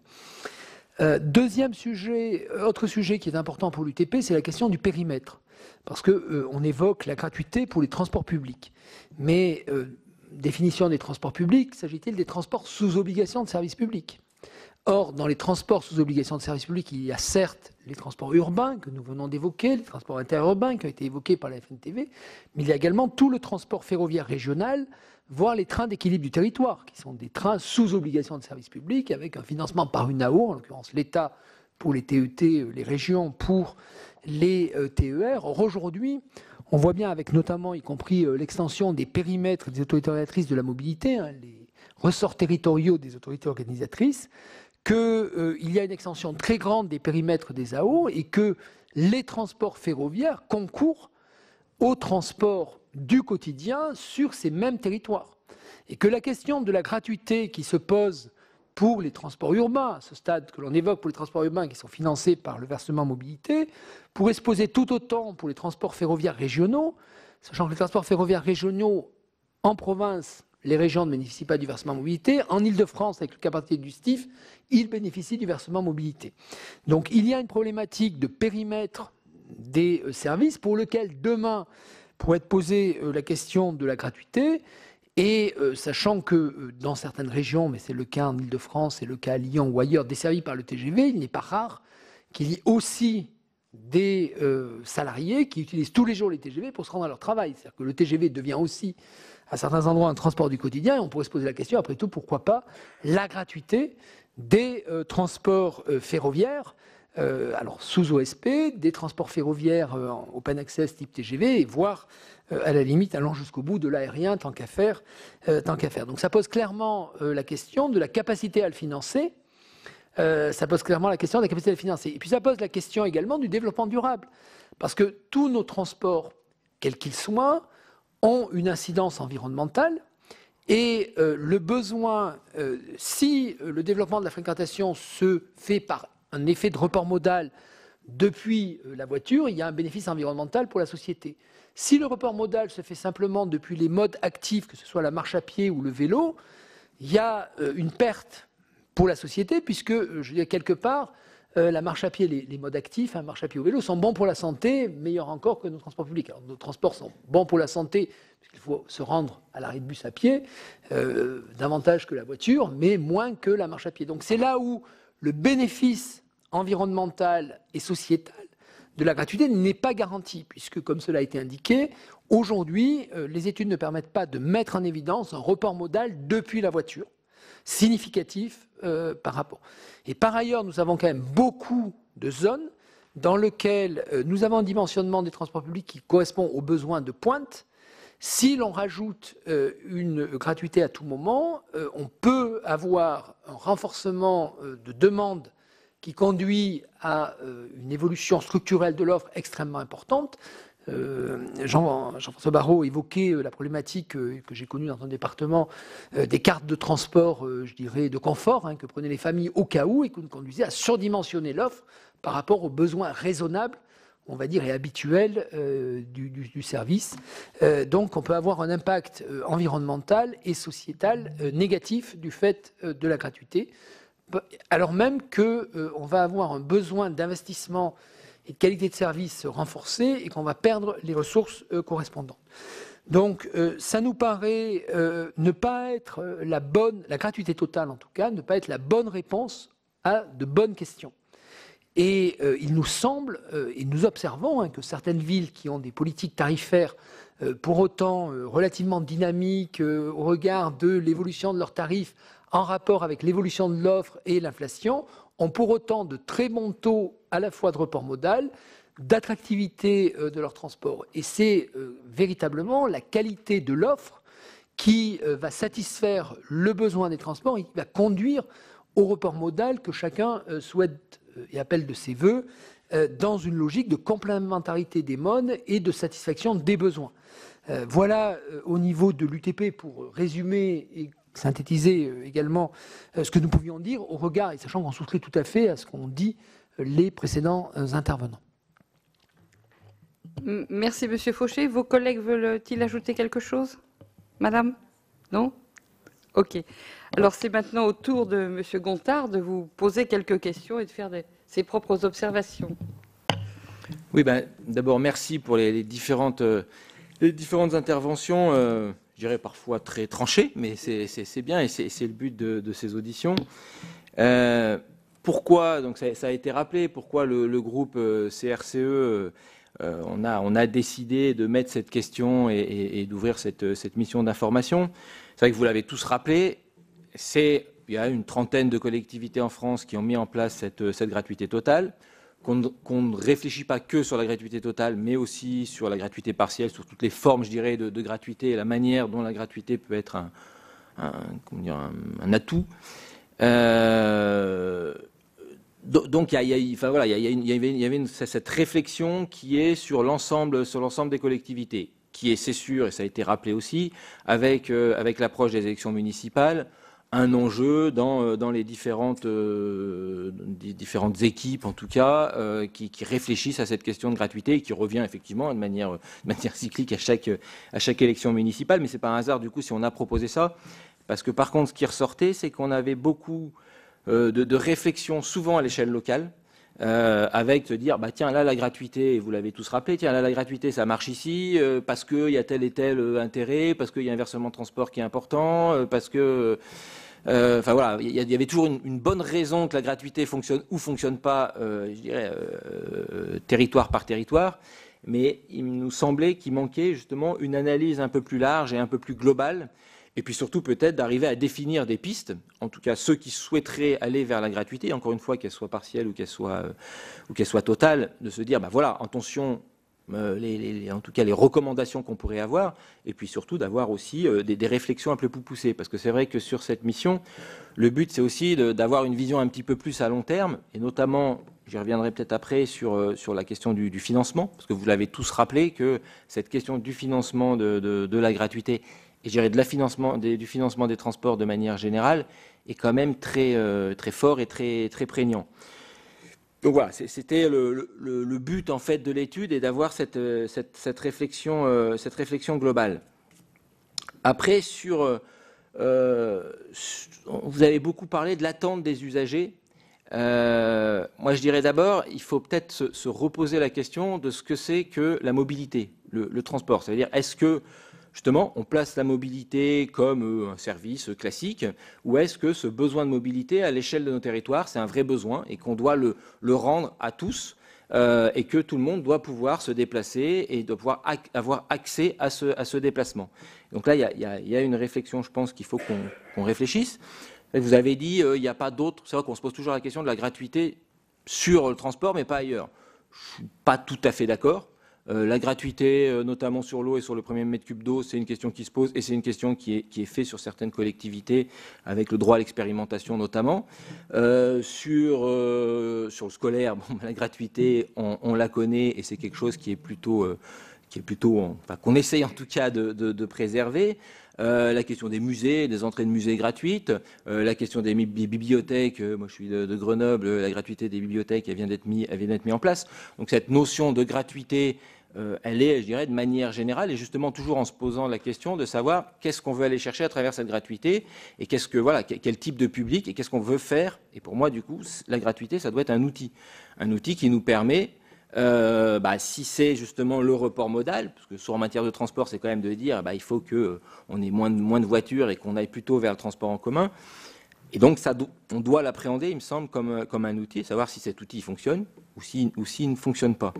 Deuxième sujet, autre sujet qui est important pour l'UTP, c'est la question du périmètre. Parce qu'on évoque la gratuité pour les transports publics. Mais définition des transports publics, s'agit-il des transports sous obligation de service public? Or, dans les transports sous obligation de service public, il y a certes les transports urbains que nous venons d'évoquer, les transports interurbains qui ont été évoqués par la FNTV, mais il y a également tout le transport ferroviaire régional, voire les trains d'équilibre du territoire, qui sont des trains sous obligation de service public, avec un financement par une AO, en l'occurrence l'État pour les TET, les régions pour les TER. Or, aujourd'hui, On voit bien avec notamment, y compris l'extension des périmètres des autorités organisatrices de la mobilité, hein, les ressorts territoriaux des autorités organisatrices, qu'il y a une extension très grande des périmètres des AO et que les transports ferroviaires concourent au transport du quotidien sur ces mêmes territoires. Et que la question de la gratuité qui se pose pour les transports urbains, à ce stade que l'on évoque pour les transports urbains qui sont financés par le versement mobilité, pourrait se poser tout autant pour les transports ferroviaires régionaux, sachant que les transports ferroviaires régionaux en province, les régions ne bénéficient pas du versement mobilité. En Ile-de-France, avec le cas particulier du STIF, ils bénéficient du versement mobilité. Donc il y a une problématique de périmètre des services pour lequel demain pourrait être posée la question de la gratuité. Et sachant que dans certaines régions, mais c'est le cas en Ile-de-France, c'est le cas à Lyon ou ailleurs, desservies par le TGV, il n'est pas rare qu'il y ait aussi des salariés qui utilisent tous les jours les TGV pour se rendre à leur travail. C'est-à-dire que le TGV devient aussi, à certains endroits, un transport du quotidien, et on pourrait se poser la question, après tout, pourquoi pas la gratuité des transports ferroviaires, alors sous OSP, des transports ferroviaires open access type TGV, et voire à la limite allant jusqu'au bout de l'aérien tant qu'à faire. Donc ça pose clairement la question de la capacité à le financer. Ça pose clairement la question de la capacité à le financer. Et puis ça pose la question également du développement durable. Parce que tous nos transports, quels qu'ils soient, ont une incidence environnementale. Et le besoin, si le développement de la fréquentation se fait par un effet de report modal depuis la voiture, il y a un bénéfice environnemental pour la société. Si le report modal se fait simplement depuis les modes actifs, que ce soit la marche à pied ou le vélo, il y a une perte pour la société, puisque, je veux dire, quelque part, la marche à pied, les modes actifs, hein, marche à pied ou vélo, sont bons pour la santé, meilleurs encore que nos transports publics. Alors, nos transports sont bons pour la santé, puisqu'il faut se rendre à l'arrêt de bus à pied, davantage que la voiture, mais moins que la marche à pied. Donc c'est là où le bénéfice environnemental et sociétal de la gratuité n'est pas garanti, puisque, comme cela a été indiqué, aujourd'hui, les études ne permettent pas de mettre en évidence un report modal depuis la voiture, significatif par rapport. Et par ailleurs, nous avons quand même beaucoup de zones dans lesquelles nous avons un dimensionnement des transports publics qui correspond aux besoins de pointe. Si l'on rajoute une gratuité à tout moment, on peut avoir un renforcement de demande qui conduit à une évolution structurelle de l'offre extrêmement importante. Jean-François Barrot évoquait la problématique que j'ai connue dans un département des cartes de transport, je dirais, de confort, hein, que prenaient les familles au cas où et qui nous conduisait à surdimensionner l'offre par rapport aux besoins raisonnables, on va dire, et habituels du service. Donc on peut avoir un impact environnemental et sociétal négatif du fait de la gratuité, alors même qu'on va avoir un besoin d'investissement et de qualité de service renforcée et qu'on va perdre les ressources correspondantes. Donc ça nous paraît ne pas être la gratuité totale en tout cas, ne pas être la bonne réponse à de bonnes questions. Et il nous semble, et nous observons, hein, que certaines villes qui ont des politiques tarifaires pour autant relativement dynamiques au regard de l'évolution de leurs tarifs en rapport avec l'évolution de l'offre et l'inflation, ont pour autant de très bons taux à la fois de report modal, d'attractivité de leur transport. Et c'est véritablement la qualité de l'offre qui va satisfaire le besoin des transports et qui va conduire au report modal que chacun souhaite et appelle de ses voeux dans une logique de complémentarité des modes et de satisfaction des besoins. Voilà au niveau de l'UTP pour résumer et synthétiser également ce que nous pouvions dire au regard, et sachant qu'on souscrit tout à fait à ce qu'ont dit les précédents intervenants. Merci Monsieur Fauché. Vos collègues veulent-ils ajouter quelque chose? Madame? Non? Ok. Alors c'est maintenant au tour de Monsieur Gontard de vous poser quelques questions et de faire ses propres observations. Oui, d'abord merci pour les différentes interventions, je dirais parfois très tranchées, mais c'est bien et c'est le but de ces auditions. Pourquoi, donc ça a été rappelé, pourquoi le groupe CRCE on a décidé de mettre cette question et d'ouvrir cette mission d'information. C'est vrai que vous l'avez tous rappelé, il y a une trentaine de collectivités en France qui ont mis en place cette gratuité totale. qu'on ne réfléchit pas que sur la gratuité totale, mais aussi sur la gratuité partielle, sur toutes les formes, je dirais, de gratuité et la manière dont la gratuité peut être un atout. Donc il y avait cette réflexion qui est sur l'ensemble des collectivités, qui est, c'est sûr, et ça a été rappelé aussi, avec l'approche des élections municipales, un enjeu dans les différentes équipes, en tout cas, qui réfléchissent à cette question de gratuité et qui revient effectivement de manière cyclique à chaque élection municipale. Mais c'est pas un hasard, du coup, si on a proposé ça. Parce que, par contre, ce qui ressortait, c'est qu'on avait beaucoup de réflexions, souvent à l'échelle locale, avec se dire, bah, tiens, là, la gratuité, vous l'avez tous rappelé, tiens, là, la gratuité, ça marche ici, parce qu'il y a tel et tel intérêt, parce qu'il y a un versement de transport qui est important, parce que... Enfin voilà, il y avait toujours une bonne raison que la gratuité fonctionne ou fonctionne pas, je dirais, territoire par territoire, mais il nous semblait qu'il manquait justement une analyse un peu plus large et un peu plus globale, et puis surtout peut-être d'arriver à définir des pistes, en tout cas ceux qui souhaiteraient aller vers la gratuité, encore une fois qu'elle soit partielle ou qu'elle soit totale, de se dire, bah voilà, attention, en tout cas les recommandations qu'on pourrait avoir, et puis surtout d'avoir aussi des réflexions un peu plus poussées, parce que c'est vrai que sur cette mission, le but c'est aussi d'avoir une vision un petit peu plus à long terme, et notamment, j'y reviendrai peut-être après, sur la question du financement, parce que vous l'avez tous rappelé, que cette question du financement de la gratuité, et je dirais du financement des transports de manière générale, est quand même très fort et très prégnant. Donc voilà, c'était le but en fait de l'étude, et d'avoir cette réflexion globale. Après, vous avez beaucoup parlé de l'attente des usagers. Moi, je dirais d'abord, il faut peut-être se reposer la question de ce que c'est que la mobilité, le transport. Ça veut dire, est-ce que justement, on place la mobilité comme un service classique, ou est-ce que ce besoin de mobilité à l'échelle de nos territoires, c'est un vrai besoin et qu'on doit le rendre à tous, et que tout le monde doit pouvoir se déplacer et doit pouvoir avoir accès à ce déplacement. Donc là, il y a une réflexion, je pense, qu'il faut qu'on réfléchisse. Vous avez dit, il n'y a pas d'autre. C'est vrai qu'on se pose toujours la question de la gratuité sur le transport, mais pas ailleurs. Je ne suis pas tout à fait d'accord. La gratuité, notamment sur l'eau et sur le premier mètre cube d'eau, c'est une question qui se pose, et c'est une question qui est faite sur certaines collectivités, avec le droit à l'expérimentation notamment. Sur le scolaire, bon, la gratuité, on la connaît, et c'est quelque chose qui est plutôt enfin, qu'on essaye en tout cas de préserver. La question des musées, des entrées de musées gratuites, la question des bibliothèques, moi je suis de Grenoble, la gratuité des bibliothèques, elle vient d'être mise en place. Donc cette notion de gratuité, elle est, je dirais, de manière générale, et justement toujours en se posant la question de savoir qu'est-ce qu'on veut aller chercher à travers cette gratuité, et quel type de public, et qu'est-ce qu'on veut faire. Et pour moi, du coup, la gratuité, ça doit être un outil qui nous permet, si c'est justement le report modal, parce que en matière de transport, c'est quand même de dire il faut qu'on ait moins de voitures et qu'on aille plutôt vers le transport en commun. Et donc on doit l'appréhender, il me semble, comme un outil, savoir si cet outil fonctionne ou s'il ne fonctionne pas.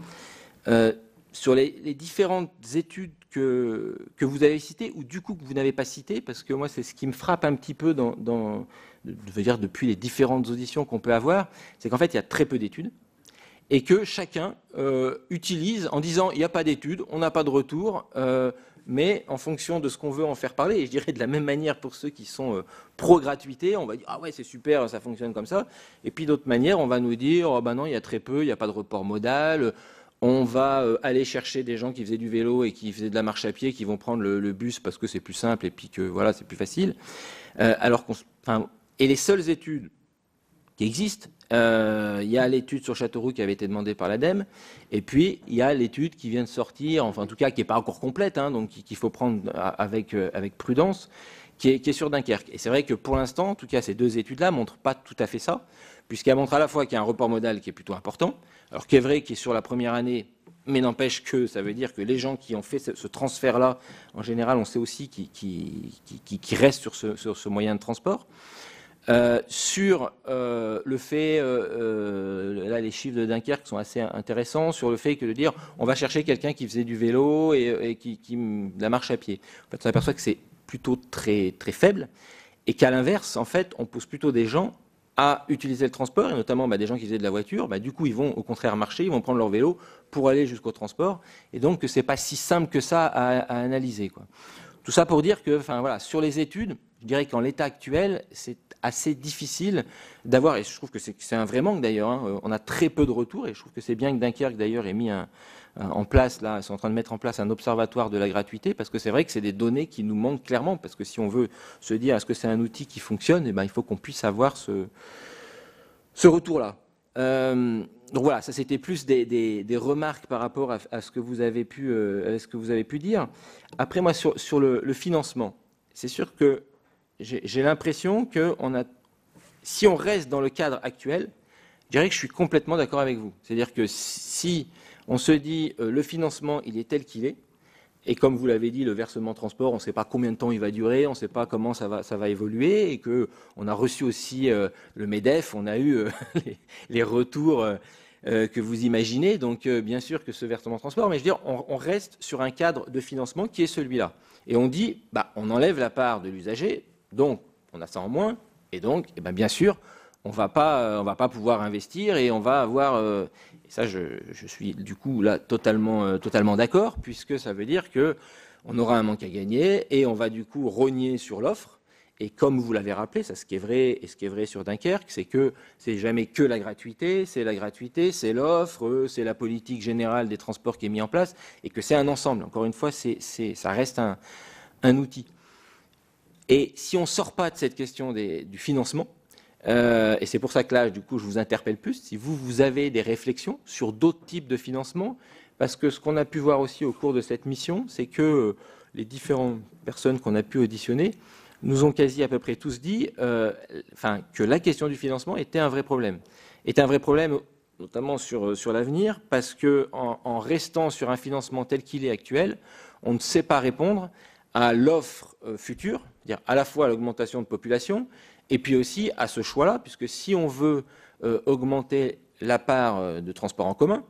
Sur les différentes études que vous avez citées, ou du coup que vous n'avez pas citées, parce que moi c'est ce qui me frappe un petit peu depuis les différentes auditions qu'on peut avoir, c'est qu'en fait il y a très peu d'études, et que chacun utilise en disant il n'y a pas d'études, on n'a pas de retour, mais en fonction de ce qu'on veut en faire parler, et je dirais de la même manière pour ceux qui sont pro-gratuité, on va dire ah ouais c'est super, ça fonctionne comme ça, et puis d'autres manières on va nous dire oh ben non il y a très peu, il n'y a pas de report modal, on va aller chercher des gens qui faisaient du vélo et qui faisaient de la marche à pied, qui vont prendre le bus parce que c'est plus simple et puis que voilà c'est plus facile, et les seules études qui existent, il y a l'étude sur Châteauroux qui avait été demandée par l'ADEME, et puis il y a l'étude qui vient de sortir, enfin en tout cas qui n'est pas encore complète, donc qu'il faut prendre avec prudence, qui est sur Dunkerque. Et c'est vrai que pour l'instant, en tout cas ces deux études-là ne montrent pas tout à fait ça, puisqu'elles montrent à la fois qu'il y a un report modal qui est plutôt important, alors qui est vrai qu'il est sur la première année, mais n'empêche que ça veut dire que les gens qui ont fait ce transfert-là, en général on sait aussi qui restent sur ce moyen de transport. Sur le fait, là les chiffres de Dunkerque sont assez intéressants, sur le fait que de dire on va chercher quelqu'un qui faisait du vélo et qui de la marche à pied. En fait, on s'aperçoit que c'est plutôt très, très faible, et qu'à l'inverse, en fait, on pousse plutôt des gens à utiliser le transport, et notamment des gens qui faisaient de la voiture, du coup ils vont au contraire marcher, ils vont prendre leur vélo pour aller jusqu'au transport, et donc c'est pas si simple que ça à analyser, quoi. Tout ça pour dire que, voilà, sur les études, je dirais qu'en l'état actuel, c'est assez difficile d'avoir, et je trouve que c'est un vrai manque d'ailleurs, hein, on a très peu de retours, et je trouve que c'est bien que Dunkerque d'ailleurs ait mis en place, là, ils sont en train de mettre en place un observatoire de la gratuité, parce que c'est vrai que c'est des données qui nous manquent clairement, parce que si on veut se dire est-ce que c'est un outil qui fonctionne, il faut qu'on puisse avoir ce retour-là. Donc voilà, ça c'était plus des remarques par rapport à ce que vous avez pu dire. Après, moi, sur le financement, c'est sûr que j'ai l'impression que si on reste dans le cadre actuel, je dirais que je suis complètement d'accord avec vous. C'est-à-dire que si on se dit le financement, il est tel qu'il est, et comme vous l'avez dit, le versement transport, on ne sait pas combien de temps il va durer, on ne sait pas comment ça va évoluer, et qu'on a reçu aussi le MEDEF, on a eu les retours que vous imaginez, donc bien sûr que ce versement transport, mais je veux dire, on reste sur un cadre de financement qui est celui-là. Et on dit, on enlève la part de l'usager, donc on a ça en moins, et donc, bien sûr, on va pas pouvoir investir, et on va avoir... et ça, je suis du coup là totalement d'accord, puisque ça veut dire qu'on aura un manque à gagner, et on va du coup rogner sur l'offre. Et comme vous l'avez rappelé, ça, ce qui est vrai, et ce qui est vrai sur Dunkerque, c'est que c'est jamais que la gratuité, c'est c'est l'offre, c'est la politique générale des transports qui est mise en place, et que c'est un ensemble. Encore une fois, ça reste un outil. Et si on ne sort pas de cette question du financement, et c'est pour ça que là, du coup, je vous interpelle plus, si vous avez des réflexions sur d'autres types de financement, parce que ce qu'on a pu voir aussi au cours de cette mission, c'est que les différentes personnes qu'on a pu auditionner nous ont quasi à peu près tous dit que la question du financement était un vrai problème. Était un vrai problème notamment sur l'avenir, parce qu'en restant sur un financement tel qu'il est actuel, on ne sait pas répondre à l'offre future, c'est-à-dire à la fois à l'augmentation de population, et puis aussi à ce choix-là, puisque si on veut augmenter la part de transport en commun,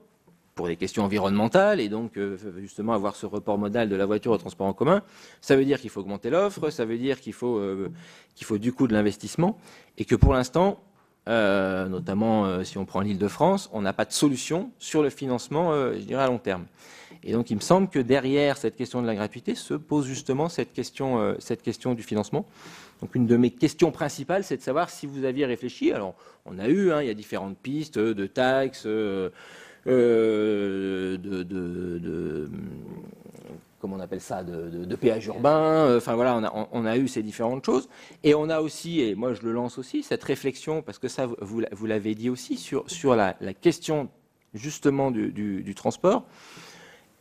pour des questions environnementales, et donc justement avoir ce report modal de la voiture au transport en commun, ça veut dire qu'il faut augmenter l'offre, ça veut dire qu'il faut du coup de l'investissement, et que pour l'instant, notamment si on prend l'Île-de-France, on n'a pas de solution sur le financement, je dirais, à long terme. Et donc il me semble que derrière cette question de la gratuité se pose justement cette question du financement. Donc une de mes questions principales, c'est de savoir si vous aviez réfléchi. Alors on a eu, il y a différentes pistes de taxes, comment on appelle ça, de péage urbain, voilà, on a eu ces différentes choses, et on a aussi, et moi je le lance aussi, cette réflexion, parce que ça vous l'avez dit aussi, sur la question justement du transport,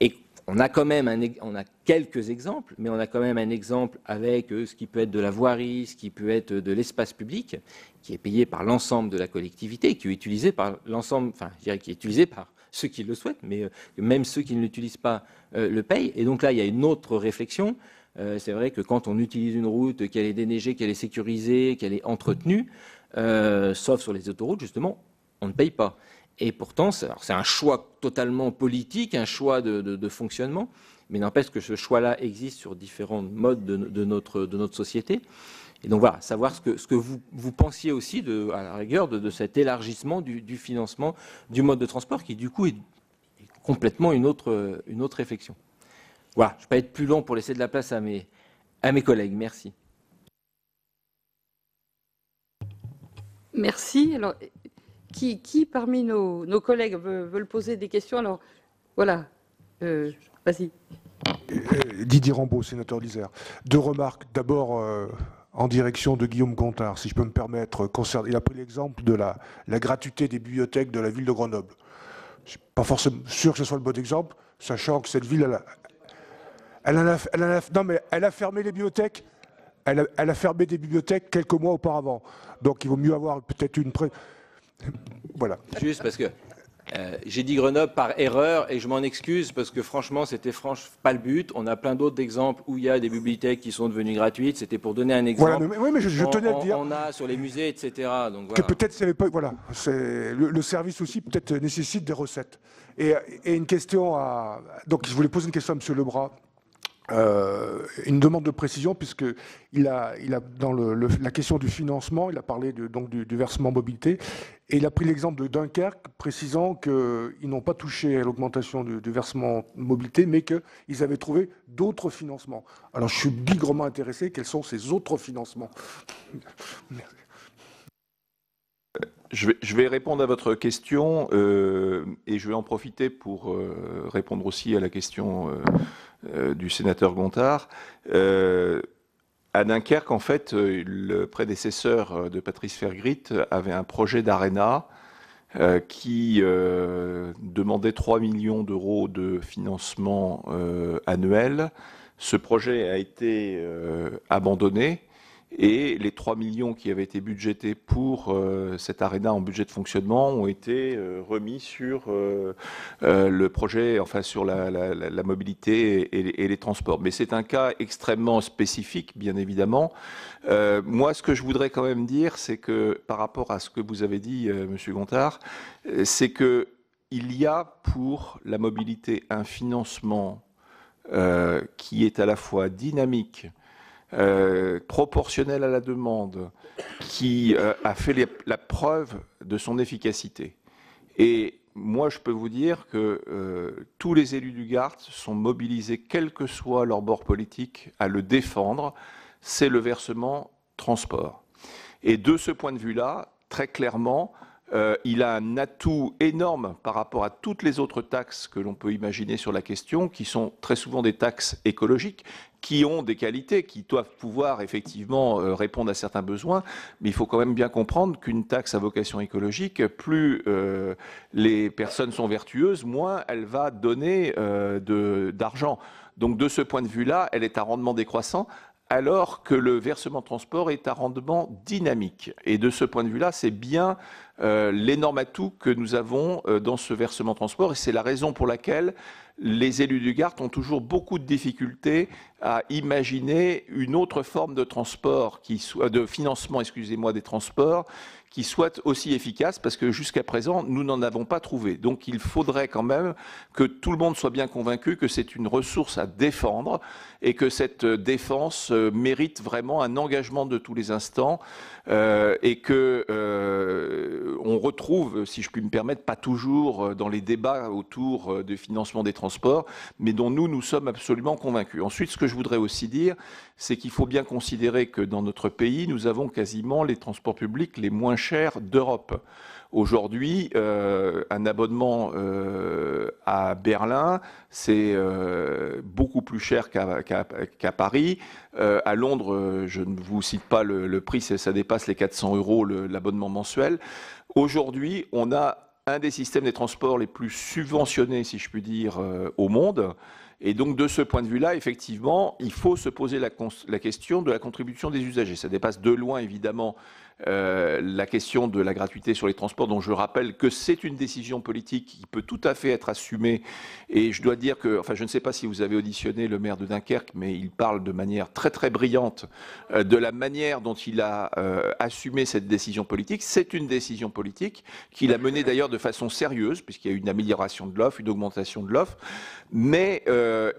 et on a quand même on a quelques exemples, mais on a quand même un exemple avec ce qui peut être de la voirie, ce qui peut être de l'espace public, qui est payé par l'ensemble de la collectivité, qui est utilisé par l'ensemble, je dirais qui est utilisé par ceux qui le souhaitent, mais même ceux qui ne l'utilisent pas le payent. Et donc là, il y a une autre réflexion. C'est vrai que quand on utilise une route, qu'elle est déneigée, qu'elle est sécurisée, qu'elle est entretenue, sauf sur les autoroutes, justement, on ne paye pas. Et pourtant, c'est un choix totalement politique, un choix de fonctionnement, mais n'empêche que ce choix-là existe sur différents modes de notre société. Et donc voilà, savoir ce que vous pensiez aussi, à la rigueur, de cet élargissement du financement du mode de transport, qui du coup est complètement une autre réflexion. Voilà, je ne vais pas être plus long pour laisser de la place à mes collègues. Merci. Merci. Alors, qui parmi nos collègues veulent poser des questions? Alors, voilà, vas-y. Didier Rambaud, sénateur d'Isère. Deux remarques. D'abord, en direction de Guillaume Gontard, si je peux me permettre. Il a pris l'exemple de la gratuité des bibliothèques de la ville de Grenoble. Je ne suis pas forcément sûr que ce soit le bon exemple, sachant que cette ville, elle a fermé les bibliothèques. Elle a fermé des bibliothèques quelques mois auparavant. Donc il vaut mieux avoir peut-être une... Voilà. Juste parce que j'ai dit Grenoble par erreur et je m'en excuse parce que franchement, c'était pas le but. On a plein d'autres exemples où il y a des bibliothèques qui sont devenues gratuites. C'était pour donner un exemple. Voilà, oui, mais je tenais à le dire. On a sur les musées, etc. Donc, voilà. Que peut-être, voilà, le service aussi peut-être nécessite des recettes. Et une question donc je voulais poser une question à M. Lebras. une demande de précision, puisqu'il a dans la question du financement, il a parlé donc du versement mobilité, et il a pris l'exemple de Dunkerque, précisant qu'ils n'ont pas touché à l'augmentation du versement mobilité, mais qu'ils avaient trouvé d'autres financements. Alors je suis bigrement intéressé, quels sont ces autres financements? Merci. Je vais répondre à votre question et je vais en profiter pour répondre aussi à la question du sénateur Gontard. À Dunkerque, en fait, le prédécesseur de Patrice Fergrit avait un projet d'aréna qui demandait 3 millions d'euros de financement annuel. Ce projet a été abandonné. Et les 3 millions qui avaient été budgétés pour cette aréna en budget de fonctionnement ont été remis sur le projet, enfin sur la mobilité et les transports. Mais c'est un cas extrêmement spécifique, bien évidemment. Moi, ce que je voudrais quand même dire, c'est que par rapport à ce que vous avez dit, Monsieur Gontard, c'est que il y a pour la mobilité un financement qui est à la fois dynamique, proportionnel à la demande, qui a fait la preuve de son efficacité. Et moi, je peux vous dire que tous les élus du Gard sont mobilisés, quel que soit leur bord politique, à le défendre. C'est le versement transport. Et de ce point de vue-là, très clairement, il a un atout énorme par rapport à toutes les autres taxes que l'on peut imaginer sur la question, qui sont très souvent des taxes écologiques, qui ont des qualités, qui doivent pouvoir effectivement répondre à certains besoins, mais il faut quand même bien comprendre qu'une taxe à vocation écologique, plus les personnes sont vertueuses, moins elle va donner d'argent. Donc de ce point de vue-là, elle est à rendement décroissant, alors que le versement transport est à rendement dynamique. Et de ce point de vue-là, c'est bien l'énorme atout que nous avons dans ce versement transport, et c'est la raison pour laquelle les élus du Gard ont toujours beaucoup de difficultés à imaginer une autre forme de transport, de financement, excusez-moi, des transports, qui soit aussi efficace, parce que jusqu'à présent, nous n'en avons pas trouvé. Donc il faudrait quand même que tout le monde soit bien convaincu que c'est une ressource à défendre et que cette défense mérite vraiment un engagement de tous les instants et que on retrouve, si je puis me permettre, pas toujours dans les débats autour du financement des transports, mais dont nous sommes absolument convaincus. Ensuite, ce que je voudrais aussi dire, c'est qu'il faut bien considérer que dans notre pays, nous avons quasiment les transports publics les moins chers d'Europe. Aujourd'hui, un abonnement à Berlin, c'est beaucoup plus cher qu'à Paris. À Londres, je ne vous cite pas le prix, ça dépasse les 400 € l'abonnement mensuel. Aujourd'hui, on a un des systèmes des transports les plus subventionnés, si je puis dire, au monde. Et donc, de ce point de vue-là, effectivement, il faut se poser la question de la contribution des usagers. Ça dépasse de loin, évidemment, la question de la gratuité sur les transports, dont je rappelle que c'est une décision politique qui peut tout à fait être assumée. Et je dois dire que, enfin, je ne sais pas si vous avez auditionné le maire de Dunkerque, mais il parle de manière très, très brillante de la manière dont il a assumé cette décision politique. C'est une décision politique qu'il a menée d'ailleurs de façon sérieuse, puisqu'il y a eu une amélioration de l'offre, une augmentation de l'offre. Mais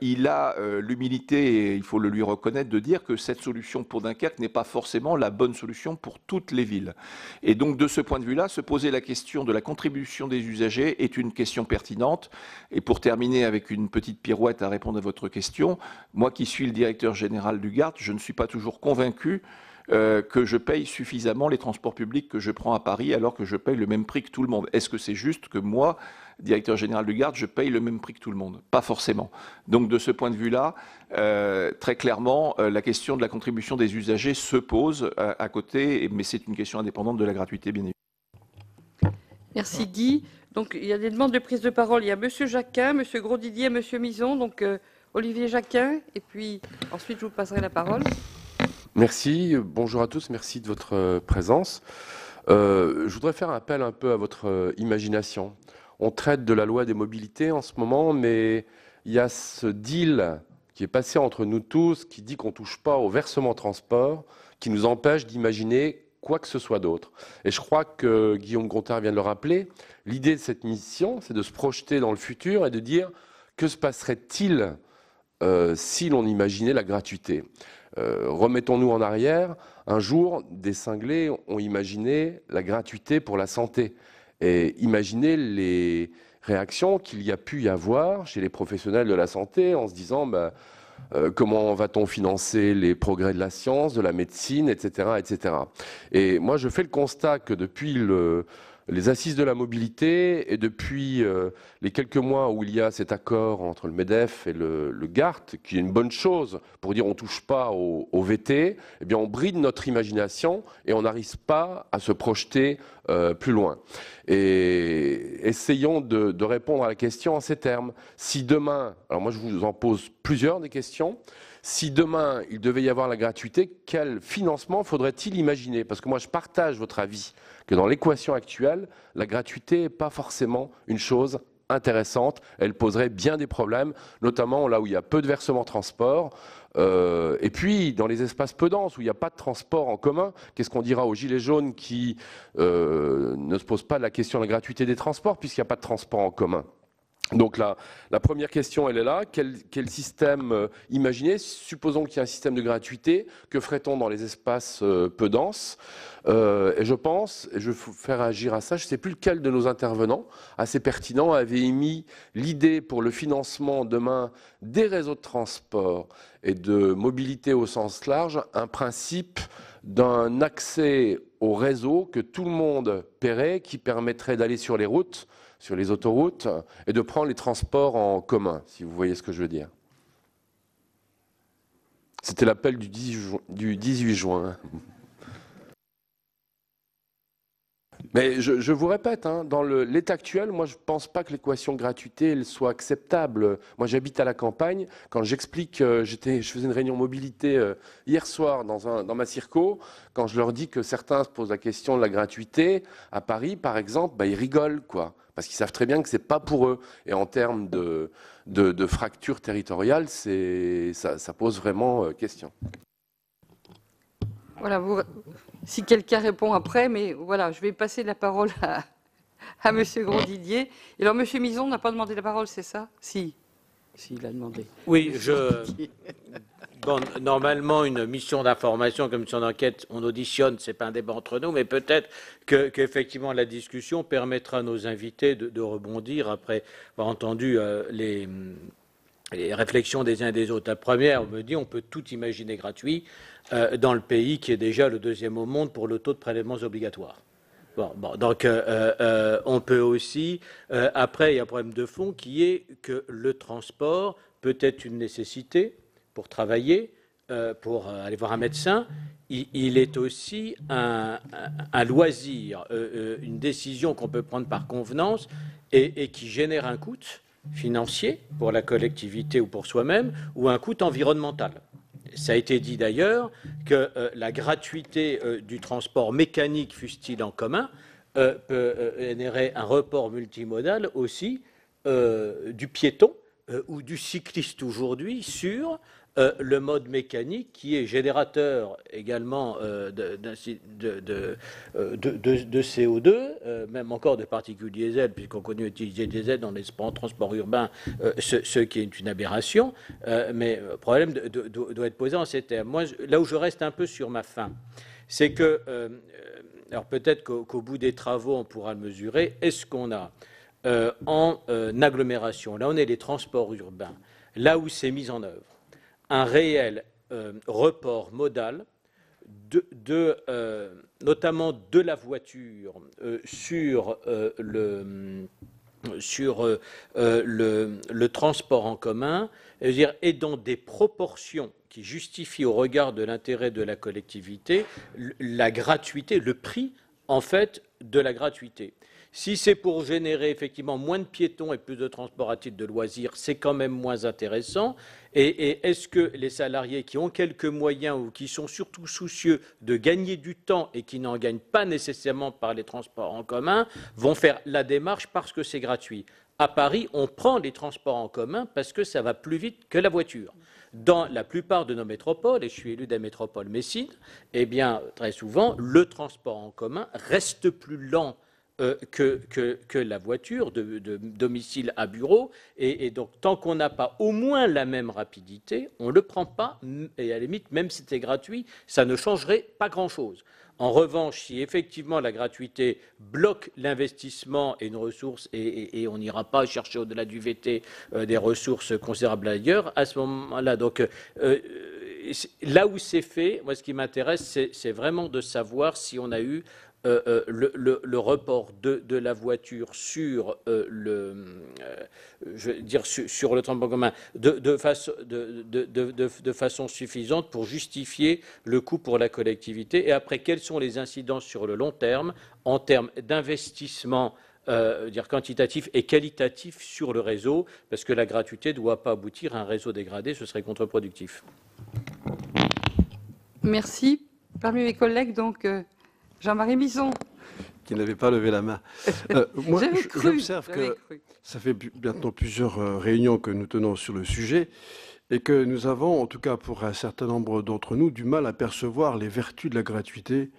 il a l'humilité, et il faut le lui reconnaître, de dire que cette solution pour Dunkerque n'est pas forcément la bonne solution pour toutes les villes. Et donc, de ce point de vue-là, se poser la question de la contribution des usagers est une question pertinente. Et pour terminer avec une petite pirouette à répondre à votre question, moi qui suis le directeur général du Gard, je ne suis pas toujours convaincu que je paye suffisamment les transports publics que je prends à Paris alors que je paye le même prix que tout le monde. Est-ce que c'est juste que moi, directeur général du Gard, je paye le même prix que tout le monde? Pas forcément. Donc de ce point de vue-là, très clairement, la question de la contribution des usagers se pose à côté, mais c'est une question indépendante de la gratuité, bien évidemment. Merci Guy. Donc il y a des demandes de prise de parole. Il y a Monsieur Jacquin, Monsieur Grosdidier, Monsieur Mison. Donc Olivier Jacquin, et puis ensuite je vous passerai la parole. Merci, bonjour à tous, merci de votre présence. Je voudrais faire un appel un peu à votre imagination. On traite de la loi des mobilités en ce moment, mais il y a ce deal qui est passé entre nous tous, qui dit qu'on ne touche pas au versement transport, qui nous empêche d'imaginer quoi que ce soit d'autre. Et je crois que Guillaume Gontard vient de le rappeler, l'idée de cette mission, c'est de se projeter dans le futur et de dire que se passerait-il si l'on imaginait la gratuité. Remettons-nous en arrière. Un jour, des cinglés ont imaginé la gratuité pour la santé. Et imaginez les réactions qu'il y a pu y avoir chez les professionnels de la santé en se disant comment va-t-on financer les progrès de la science, de la médecine, etc., etc. Et moi, je fais le constat que depuis les assises de la mobilité et depuis les quelques mois où il y a cet accord entre le MEDEF et le GART, qui est une bonne chose pour dire on ne touche pas au VT, eh bien on bride notre imagination et on n'arrive pas à se projeter plus loin. Et essayons de répondre à la question en ces termes. Si demain, alors moi je vous en pose plusieurs des questions, si demain il devait y avoir la gratuité, quel financement faudrait-il imaginer? Parce que moi je partage votre avis que dans l'équation actuelle, la gratuité n'est pas forcément une chose intéressante. Elle poserait bien des problèmes, notamment là où il y a peu de versements transport. Et puis, dans les espaces peu denses, où il n'y a pas de transport en commun, qu'est-ce qu'on dira aux gilets jaunes qui ne se posent pas la question de la gratuité des transports, puisqu'il n'y a pas de transport en commun? Donc la première question, elle est là. Quel système imaginer? Supposons qu'il y a un système de gratuité. Que ferait-on dans les espaces peu denses? Et je pense, et je vais vous faire agir à ça, je ne sais plus lequel de nos intervenants, assez pertinent, avait émis l'idée pour le financement demain des réseaux de transport et de mobilité au sens large, un principe d'un accès au réseau que tout le monde paierait, qui permettrait d'aller sur les routes, sur les autoroutes, et de prendre les transports en commun, si vous voyez ce que je veux dire. C'était l'appel du 18 juin. Mais je vous répète, dans l'état actuel, moi je ne pense pas que l'équation gratuité elle soit acceptable. Moi j'habite à la campagne. Quand j'explique, je faisais une réunion mobilité hier soir dans ma circo, quand je leur dis que certains se posent la question de la gratuité, à Paris par exemple, ils rigolent, quoi. Parce qu'ils savent très bien que ce n'est pas pour eux. Et en termes de fracture territoriale, ça pose vraiment question. Voilà, si quelqu'un répond après, mais voilà, je vais passer la parole à M. Grandidier. Et alors, M. Mison n'a pas demandé la parole, c'est ça? Si, il a demandé. Oui, bon, normalement, une mission d'information, comme une mission d'enquête, on auditionne, ce n'est pas un débat entre nous, mais peut-être qu'effectivement la discussion permettra à nos invités de rebondir après avoir entendu les réflexions des uns et des autres. La première, on me dit, on peut tout imaginer gratuit dans le pays qui est déjà le deuxième au monde pour le taux de prélèvements obligatoires. Bon, donc on peut aussi... après, il y a un problème de fond qui est que le transport peut être une nécessité pour travailler, pour aller voir un médecin. Il est aussi un loisir, une décision qu'on peut prendre par convenance et qui génère un coût financier pour la collectivité ou pour soi-même, ou un coût environnemental. Ça a été dit d'ailleurs que la gratuité du transport mécanique, fût-il en commun, peut générer un report multimodal aussi du piéton ou du cycliste aujourd'hui sur le mode mécanique qui est générateur également de CO2, même encore de particules diesel, puisqu'on continue à utiliser diesel dans les transports urbains, ce qui est une aberration. Mais le problème doit être posé en ces termes. Moi, là où je reste un peu sur ma faim, c'est que, alors peut-être qu'au bout des travaux, on pourra le mesurer, est-ce qu'on a en agglomération, là on est les transports urbains, là où c'est mis en œuvre, un réel report modal, notamment de la voiture sur le transport en commun, c'est-à-dire, et dans des proportions qui justifient au regard de l'intérêt de la collectivité la gratuité, le prix en fait de la gratuité. Si c'est pour générer effectivement moins de piétons et plus de transports à titre de loisirs, c'est quand même moins intéressant. Et est-ce que les salariés qui ont quelques moyens ou qui sont surtout soucieux de gagner du temps et qui n'en gagnent pas nécessairement par les transports en commun vont faire la démarche parce que c'est gratuit? À Paris, on prend les transports en commun parce que ça va plus vite que la voiture. Dans la plupart de nos métropoles, et je suis élu de la métropole Messine, eh bien, très souvent, le transport en commun reste plus lent que la voiture de domicile à bureau. Et donc, tant qu'on n'a pas au moins la même rapidité, on ne le prend pas. Et à la limite, même si c'était gratuit, ça ne changerait pas grand-chose. En revanche, si effectivement la gratuité bloque l'investissement et une ressource, et on n'ira pas chercher au-delà du VT des ressources considérables ailleurs, à ce moment-là, donc là où c'est fait, moi ce qui m'intéresse, c'est vraiment de savoir si on a eu le report de la voiture sur sur le transport commun de façon suffisante pour justifier le coût pour la collectivité. Et après, quelles sont les incidences sur le long terme en termes d'investissement quantitatif et qualitatif sur le réseau, parce que la gratuité ne doit pas aboutir à un réseau dégradé, ce serait contre-productif. Merci. Parmi mes collègues, donc, Jean-Marie Bison. Qui n'avait pas levé la main. Moi, j'observe que ça fait maintenant plusieurs réunions que nous tenons sur le sujet et que nous avons, en tout cas pour un certain nombre d'entre nous, du mal à percevoir les vertus de la gratuité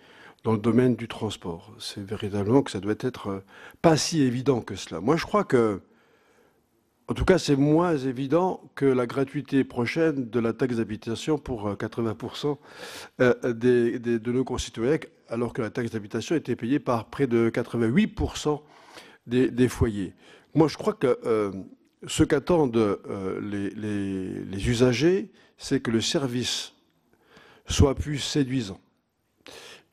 dans le domaine du transport. C'est véritablement que ça doit être pas si évident que cela. Moi, je crois que, en tout cas, c'est moins évident que la gratuité prochaine de la taxe d'habitation pour 80% de nos concitoyens, alors que la taxe d'habitation était payée par près de 88% des foyers. Moi, je crois que ce qu'attendent les usagers, c'est que le service soit plus séduisant.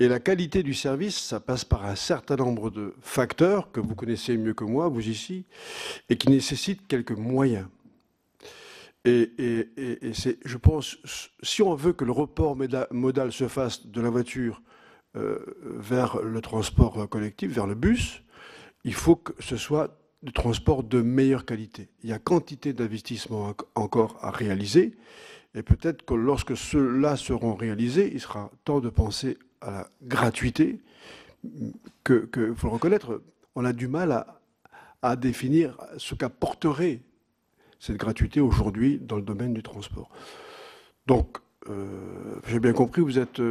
Et la qualité du service, ça passe par un certain nombre de facteurs que vous connaissez mieux que moi, vous ici, et qui nécessitent quelques moyens. Et c'est, je pense, si on veut que le report modal se fasse de la voiture vers le transport collectif, vers le bus, il faut que ce soit du transport de meilleure qualité. Il y a quantité d'investissements encore à réaliser, et peut-être que lorsque ceux-là seront réalisés, il sera temps de penser à la gratuité, que faut le reconnaître, on a du mal à définir ce qu'apporterait cette gratuité aujourd'hui dans le domaine du transport. Donc, j'ai bien compris, vous êtes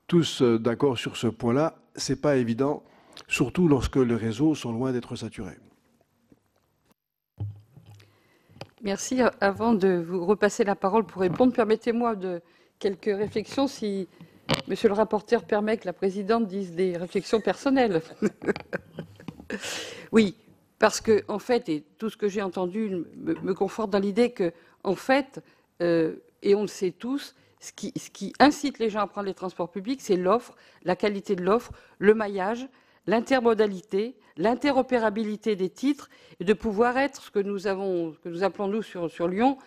tous d'accord sur ce point-là. C'est pas évident, surtout lorsque les réseaux sont loin d'être saturés. Merci. Avant de vous repasser la parole pour répondre, permettez-moi de quelques réflexions, si Monsieur le rapporteur permet que la présidente dise des réflexions personnelles. Oui, parce que, en fait, et tout ce que j'ai entendu me conforte dans l'idée que, en fait, et on le sait tous, ce qui incite les gens à prendre les transports publics, c'est l'offre, la qualité de l'offre, le maillage, l'intermodalité, l'interopérabilité des titres, et de pouvoir être ce que nous appelons nous sur Lyon,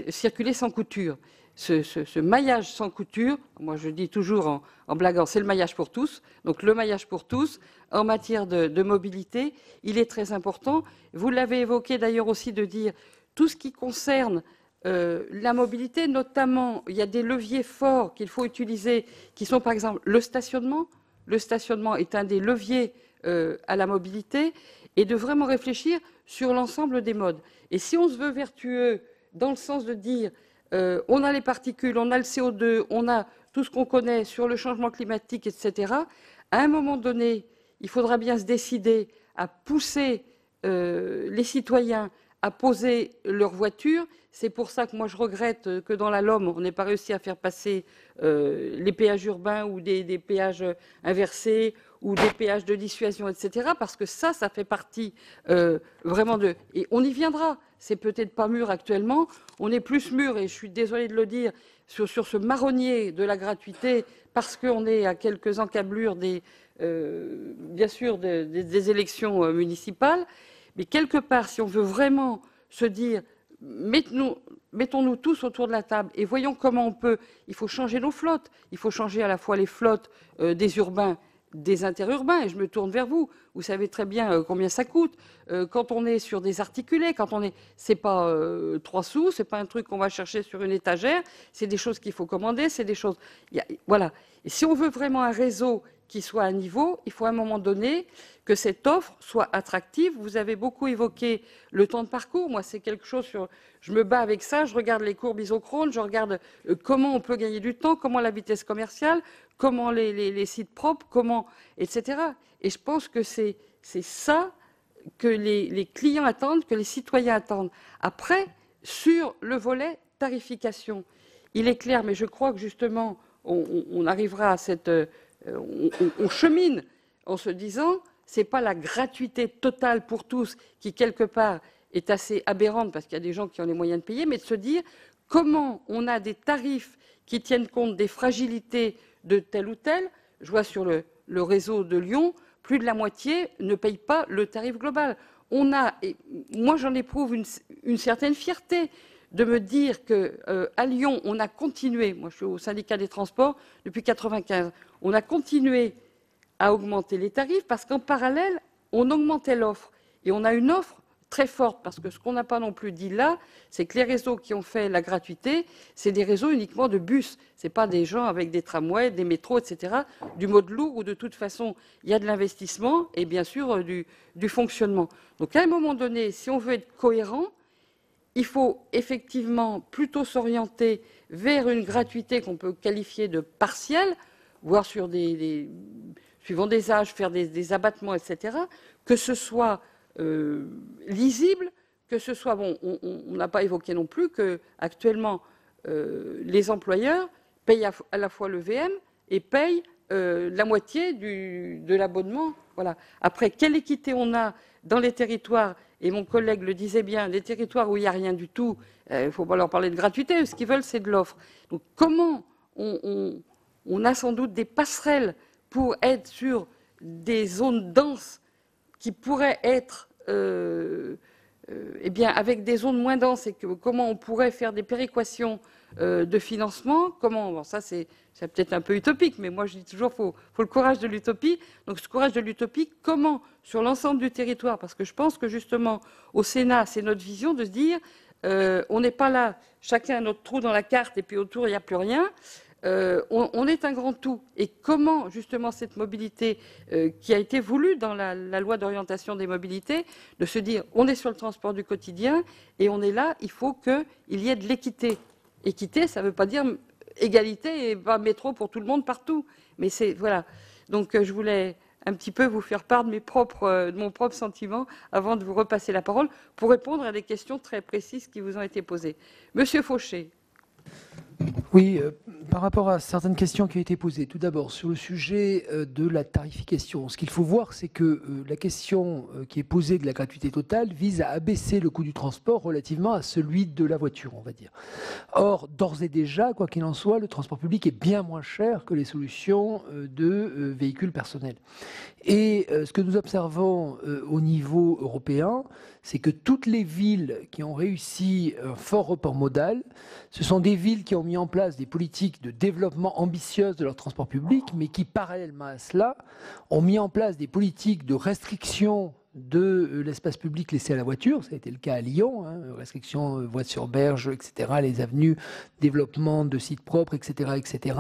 circuler sans couture. Ce maillage sans couture, moi je dis toujours en blaguant, c'est le maillage pour tous. Donc le maillage pour tous, en matière de mobilité, il est très important. Vous l'avez évoqué d'ailleurs aussi de dire tout ce qui concerne la mobilité, notamment il y a des leviers forts qu'il faut utiliser, qui sont par exemple le stationnement. Le stationnement est un des leviers à la mobilité, et de vraiment réfléchir sur l'ensemble des modes. Et si on se veut vertueux dans le sens de dire on a les particules, on a le CO2, on a tout ce qu'on connaît sur le changement climatique, etc. À un moment donné, il faudra bien se décider à pousser les citoyens à poser leur voiture. C'est pour ça que moi je regrette que dans la LOM, on n'ait pas réussi à faire passer les péages urbains ou des péages inversés ou des péages de dissuasion, etc. Parce que ça fait partie vraiment de... Et on y viendra. C'est peut-être pas mûr actuellement. On est plus mûr, et je suis désolée de le dire, sur ce marronnier de la gratuité, parce qu'on est à quelques encablures bien sûr des élections municipales. Mais quelque part, si on veut vraiment se dire, mettons-nous tous autour de la table et voyons comment on peut. Il faut changer nos flottes. Il faut changer à la fois les flottes des urbains, des interurbains, et je me tourne vers vous. Vous savez très bien combien ça coûte. Quand on est sur des articulés, c'est pas 3 sous, c'est pas un truc qu'on va chercher sur une étagère, c'est des choses qu'il faut commander, c'est des choses... Voilà. Et si on veut vraiment un réseau qui soit à niveau, il faut à un moment donné que cette offre soit attractive. Vous avez beaucoup évoqué le temps de parcours. Moi, c'est quelque chose sur... Je me bats avec ça, je regarde les courbes isochrones, je regarde comment on peut gagner du temps, comment la vitesse commerciale, comment les sites propres, comment... etc. Et je pense que c'est ça que les clients attendent, que les citoyens attendent. Après, sur le volet tarification, il est clair, mais je crois que justement, on arrivera à cette... on chemine en se disant, c'est pas la gratuité totale pour tous qui, quelque part, est assez aberrante parce qu'il y a des gens qui ont les moyens de payer, mais de se dire comment on a des tarifs qui tiennent compte des fragilités de tel ou tel. Je vois sur le réseau de Lyon, plus de la moitié ne paye pas le tarif global. Et moi, j'en éprouve une certaine fierté de me dire qu'à Lyon, on a continué, moi je suis au syndicat des transports depuis 1995, on a continué à augmenter les tarifs parce qu'en parallèle, on augmentait l'offre. Et on a une offre très forte, parce que ce qu'on n'a pas non plus dit là, c'est que les réseaux qui ont fait la gratuité, c'est des réseaux uniquement de bus. Ce n'est pas des gens avec des tramways, des métros, etc., du mode lourd où de toute façon, il y a de l'investissement et bien sûr du fonctionnement. Donc à un moment donné, si on veut être cohérent, il faut effectivement plutôt s'orienter vers une gratuité qu'on peut qualifier de partielle, voire sur suivant des âges, faire des abattements, etc., que ce soit lisible, que ce soit... Bon, on n'a pas évoqué non plus qu'actuellement, les employeurs payent à la fois le VM et payent la moitié de l'abonnement. Voilà. Après, quelle équité on a dans les territoires, et mon collègue le disait bien, les territoires où il n'y a rien du tout, il ne faut pas leur parler de gratuité, ce qu'ils veulent, c'est de l'offre. Donc comment on a sans doute des passerelles pour être sur des zones denses qui pourraient être avec des zones moins denses, et comment on pourrait faire des péréquations de financement. Ça c'est peut-être un peu utopique, mais moi je dis toujours faut le courage de l'utopie. Donc ce courage de l'utopie, comment sur l'ensemble du territoire, parce que je pense que justement au Sénat, c'est notre vision de se dire on n'est pas là, chacun a notre trou dans la carte et puis autour il n'y a plus rien. On est un grand tout. Et comment, justement, cette mobilité qui a été voulue dans la loi d'orientation des mobilités, de se dire, on est sur le transport du quotidien et on est là, il faut qu'il y ait de l'équité. Équité, ça ne veut pas dire égalité et pas métro pour tout le monde partout. Mais c'est, voilà. Donc, je voulais un petit peu vous faire part de mon propre sentiment avant de vous repasser la parole pour répondre à des questions très précises qui vous ont été posées. Monsieur Fauché. Oui, par rapport à certaines questions qui ont été posées. Tout d'abord, sur le sujet de la tarification, ce qu'il faut voir, c'est que la question qui est posée de la gratuité totale vise à abaisser le coût du transport relativement à celui de la voiture, on va dire. Or, d'ores et déjà, quoi qu'il en soit, le transport public est bien moins cher que les solutions de véhicules personnels. Et ce que nous observons au niveau européen, c'est que toutes les villes qui ont réussi un fort report modal, ce sont des villes qui ont mis en place des politiques de développement ambitieuses de leur transport public, mais qui, parallèlement à cela, ont mis en place des politiques de restriction de l'espace public laissé à la voiture. Ça a été le cas à Lyon, restriction voies sur berge, etc., les avenues, développement de sites propres, etc., etc.,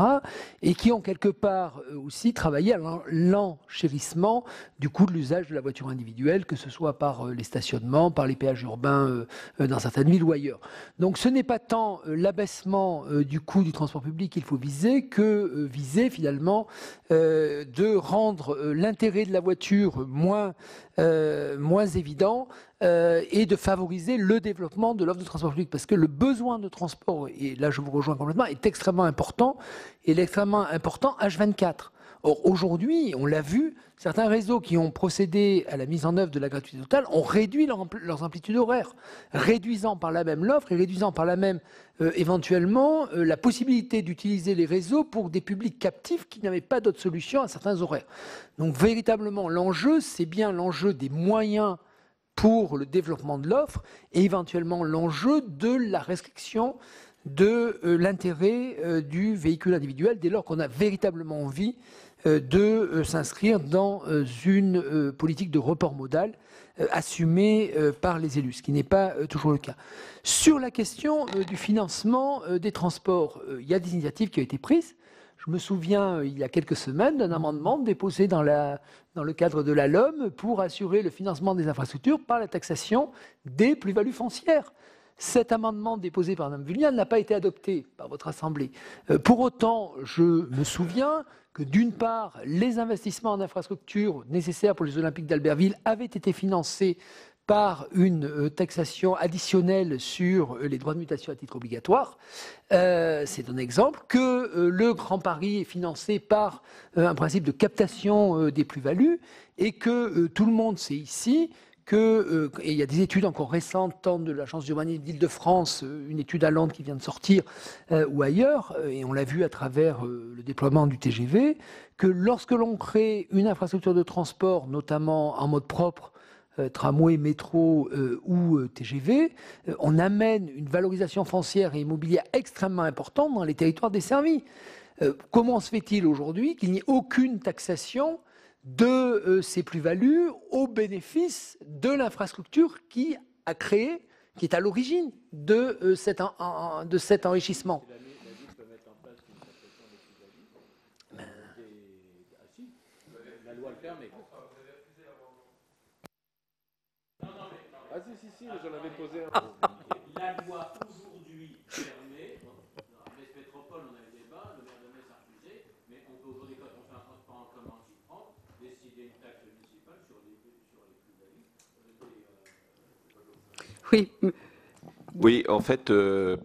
et qui ont quelque part aussi travaillé à l'enchérissement du coût de l'usage de la voiture individuelle, que ce soit par les stationnements, par les péages urbains dans certaines villes ou ailleurs. Donc ce n'est pas tant l'abaissement du coût du transport public qu'il faut viser que viser finalement de rendre l'intérêt de la voiture moins évident et de favoriser le développement de l'offre de transport public, parce que le besoin de transport, et là je vous rejoins complètement, est extrêmement important, et il est extrêmement important H24. Or aujourd'hui, on l'a vu, certains réseaux qui ont procédé à la mise en œuvre de la gratuité totale ont réduit leurs amplitudes horaires, réduisant par là même l'offre et réduisant par là même éventuellement la possibilité d'utiliser les réseaux pour des publics captifs qui n'avaient pas d'autre solution à certains horaires. Donc véritablement, l'enjeu, c'est bien l'enjeu des moyens pour le développement de l'offre et éventuellement l'enjeu de la restriction de l'intérêt du véhicule individuel dès lors qu'on a véritablement envie de s'inscrire dans une politique de report modal assumée par les élus, ce qui n'est pas toujours le cas. Sur la question du financement des transports, il y a des initiatives qui ont été prises. Je me souviens, il y a quelques semaines, d'un amendement déposé dans le cadre de la LOM pour assurer le financement des infrastructures par la taxation des plus-values foncières. Cet amendement déposé par Mme Vullian n'a pas été adopté par votre Assemblée. Pour autant, je me souviens que d'une part, les investissements en infrastructures nécessaires pour les Jeux Olympiques d'Albertville avaient été financés par une taxation additionnelle sur les droits de mutation à titre obligatoire. C'est un exemple que le Grand Paris est financé par un principe de captation des plus-values et que tout le monde sait ici que, et il y a des études encore récentes, tant de l'Agence d'urbanisme d'Île-de-France, une étude à Londres qui vient de sortir, ou ailleurs, et on l'a vu à travers le déploiement du TGV, que lorsque l'on crée une infrastructure de transport, notamment en mode propre, tramway, métro ou TGV, on amène une valorisation foncière et immobilière extrêmement importante dans les territoires desservis. Comment se fait-il aujourd'hui qu'il n'y ait aucune taxation de ces plus-values au bénéfice de l'infrastructure qui a créé, qui est à l'origine de cet enrichissement? La loi le permet. Ah si, j'en avais posé un. La loi aujourd'hui permet, dans la Metz Métropole, on a eu le débat, le maire de Metz a refusé, mais on peut aujourd'hui, quand on fait un transport en commun en Cypre, décider une taxe municipale sur les plus-values. Oui. Oui, en fait,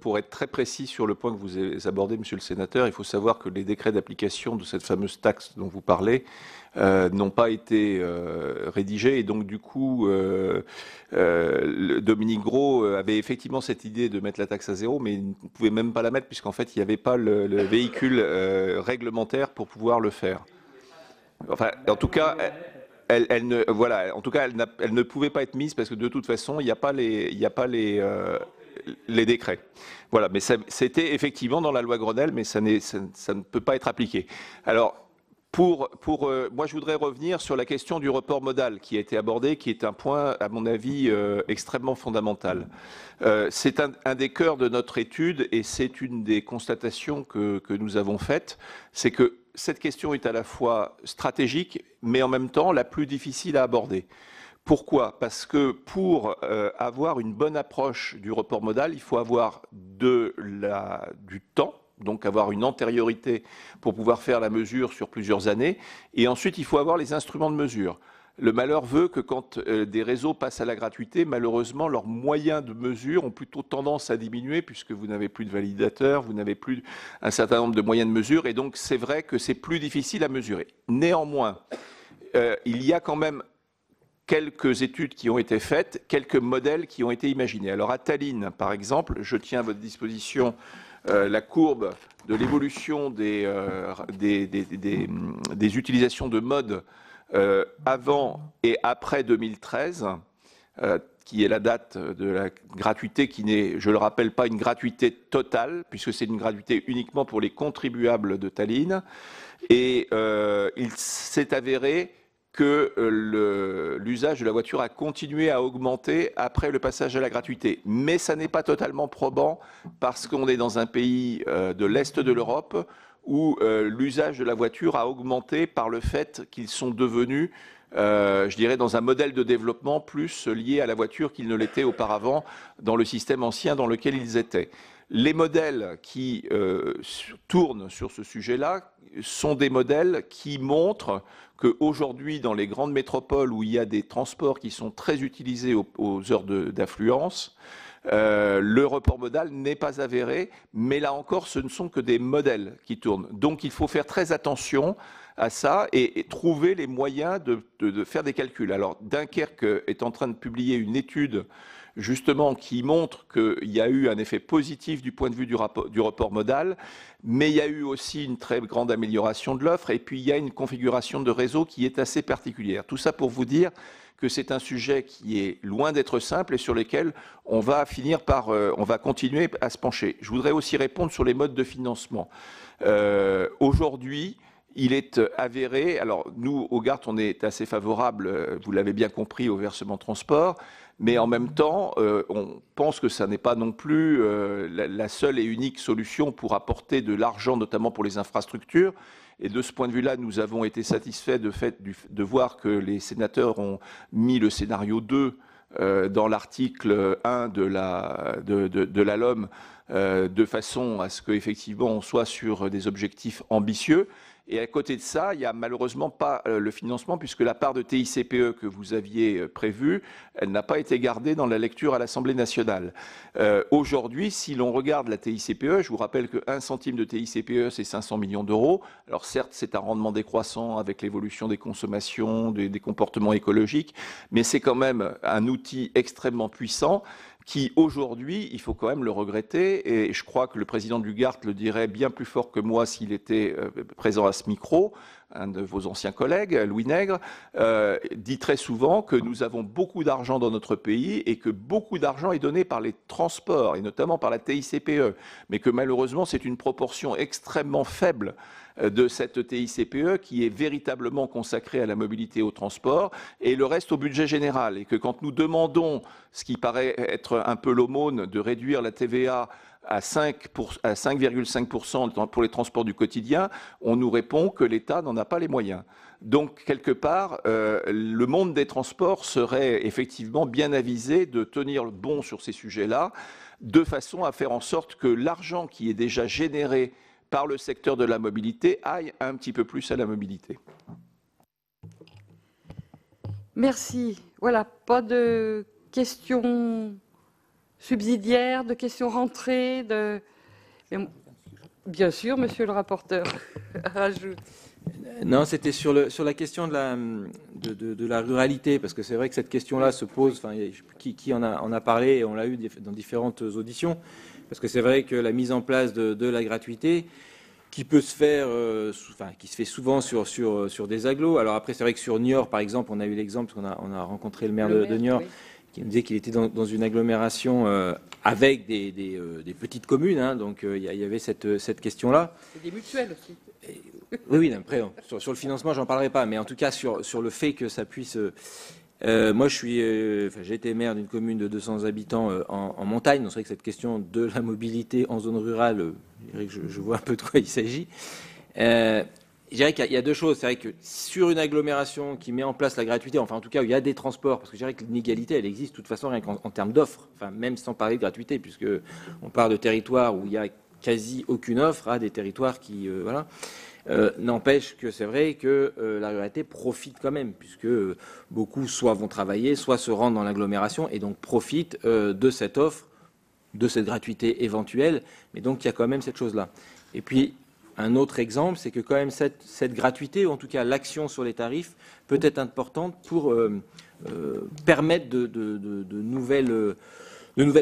pour être très précis sur le point que vous avez abordé, Monsieur le Sénateur, il faut savoir que les décrets d'application de cette fameuse taxe dont vous parlez n'ont pas été rédigés et donc du coup, Dominique Gros avait effectivement cette idée de mettre la taxe à zéro, mais il ne pouvait même pas la mettre puisqu'en fait, il n'y avait pas le véhicule réglementaire pour pouvoir le faire. Enfin, en tout cas. Elle ne pouvait pas être mise parce que de toute façon, il n'y a pas les décrets. Voilà, mais c'était effectivement dans la loi Grenelle, mais ça ne peut pas être appliqué. Alors, moi, je voudrais revenir sur la question du report modal qui a été abordé, qui est un point, à mon avis, extrêmement fondamental. C'est un des cœurs de notre étude et c'est une des constatations que nous avons faites, c'est que cette question est à la fois stratégique, mais en même temps la plus difficile à aborder. Pourquoi? Parce que pour avoir une bonne approche du report modal, il faut avoir du temps, donc avoir une antériorité pour pouvoir faire la mesure sur plusieurs années, et ensuite il faut avoir les instruments de mesure. Le malheur veut que quand des réseaux passent à la gratuité, malheureusement, leurs moyens de mesure ont plutôt tendance à diminuer puisque vous n'avez plus de validateurs, vous n'avez plus un certain nombre de moyens de mesure et donc c'est vrai que c'est plus difficile à mesurer. Néanmoins, il y a quand même quelques études qui ont été faites, quelques modèles qui ont été imaginés. Alors à Tallinn, par exemple, je tiens à votre disposition la courbe de l'évolution des utilisations de modes avant et après 2013, qui est la date de la gratuité, qui n'est, je le rappelle, pas une gratuité totale, puisque c'est une gratuité uniquement pour les contribuables de Tallinn. Et il s'est avéré que l'usage de la voiture a continué à augmenter après le passage à la gratuité. Mais ça n'est pas totalement probant, parce qu'on est dans un pays de l'Est de l'Europe, où l'usage de la voiture a augmenté par le fait qu'ils sont devenus, je dirais, dans un modèle de développement plus lié à la voiture qu'ils ne l'étaient auparavant dans le système ancien dans lequel ils étaient. Les modèles qui tournent sur ce sujet-là sont des modèles qui montrent qu'aujourd'hui, dans les grandes métropoles où il y a des transports qui sont très utilisés aux heures d'affluence, le report modal n'est pas avéré, mais là encore, ce ne sont que des modèles qui tournent. Donc il faut faire très attention à ça et trouver les moyens de faire des calculs. Alors Dunkerque est en train de publier une étude justement qui montre qu'il y a eu un effet positif du point de vue du report modal, mais il y a eu aussi une très grande amélioration de l'offre et puis il y a une configuration de réseau qui est assez particulière. Tout ça pour vous dire que c'est un sujet qui est loin d'être simple et sur lequel on va continuer à se pencher. Je voudrais aussi répondre sur les modes de financement. Aujourd'hui, il est avéré, alors nous, au GART, on est assez favorable, vous l'avez bien compris, au versement transport, Mais en même temps, on pense que ça n'est pas non plus la seule et unique solution pour apporter de l'argent, notamment pour les infrastructures. Et de ce point de vue-là, nous avons été satisfaits de voir que les sénateurs ont mis le scénario 2 dans l'article 1 de la LOM, de façon à ce qu'effectivement on soit sur des objectifs ambitieux. Et à côté de ça, il n'y a malheureusement pas le financement, puisque la part de TICPE que vous aviez prévue, elle n'a pas été gardée dans la lecture à l'Assemblée nationale. Aujourd'hui, si l'on regarde la TICPE, je vous rappelle que 1 centime de TICPE, c'est 500 millions d'euros. Alors certes, c'est un rendement décroissant avec l'évolution des consommations, des comportements écologiques, mais c'est quand même un outil extrêmement puissant qui, aujourd'hui, il faut quand même le regretter, et je crois que le président du GART le dirait bien plus fort que moi s'il était présent à ce micro, un de vos anciens collègues, Louis Nègre, dit très souvent que nous avons beaucoup d'argent dans notre pays et que beaucoup d'argent est donné par les transports, et notamment par la TICPE, mais que malheureusement c'est une proportion extrêmement faible de cette TICPE qui est véritablement consacrée à la mobilité et au transport, et le reste au budget général. Et que quand nous demandons, ce qui paraît être un peu l'aumône, de réduire la TVA à 5,5% pour les transports du quotidien, on nous répond que l'État n'en a pas les moyens. Donc, quelque part, le monde des transports serait effectivement bien avisé de tenir bon sur ces sujets-là, de façon à faire en sorte que l'argent qui est déjà généré par le secteur de la mobilité aille un petit peu plus à la mobilité. Merci. Voilà, pas de questions subsidiaires, de questions rentrées. Bien sûr, monsieur le rapporteur, rajoute. Non, c'était sur la question de la ruralité, parce que c'est vrai que cette question-là se pose, enfin, qui en a parlé, et on l'a eu dans différentes auditions, parce que c'est vrai que la mise en place de la gratuité, qui peut se faire, qui se fait souvent sur des agglos. Alors après, c'est vrai que sur Niort, par exemple, on a eu l'exemple, parce qu'on a rencontré le maire de Niort, oui, qui nous disait qu'il était dans une agglomération avec des petites communes, hein, donc il y avait cette question-là. C'est des mutuelles aussi. Oui, après, sur le financement, j'en parlerai pas, mais en tout cas, sur le fait que ça puisse... moi, j'ai été maire d'une commune de 200 habitants en montagne, donc c'est vrai que cette question de la mobilité en zone rurale, je vois un peu de quoi il s'agit. Je dirais qu'il y a deux choses. C'est vrai que sur une agglomération qui met en place la gratuité, enfin en tout cas où il y a des transports, parce que je dirais que l'inégalité, elle existe de toute façon rien qu'en termes d'offres, enfin même sans parler de gratuité, puisque on parle de territoires où il y a quasi aucune offre à des territoires qui, voilà. N'empêche que c'est vrai que la ruralité profite quand même, puisque beaucoup soit vont travailler, soit se rendent dans l'agglomération et donc profitent de cette offre, de cette gratuité éventuelle, mais donc il y a quand même cette chose-là. Et puis un autre exemple, c'est que quand même cette gratuité, ou en tout cas l'action sur les tarifs, peut être importante pour permettre de nouvelles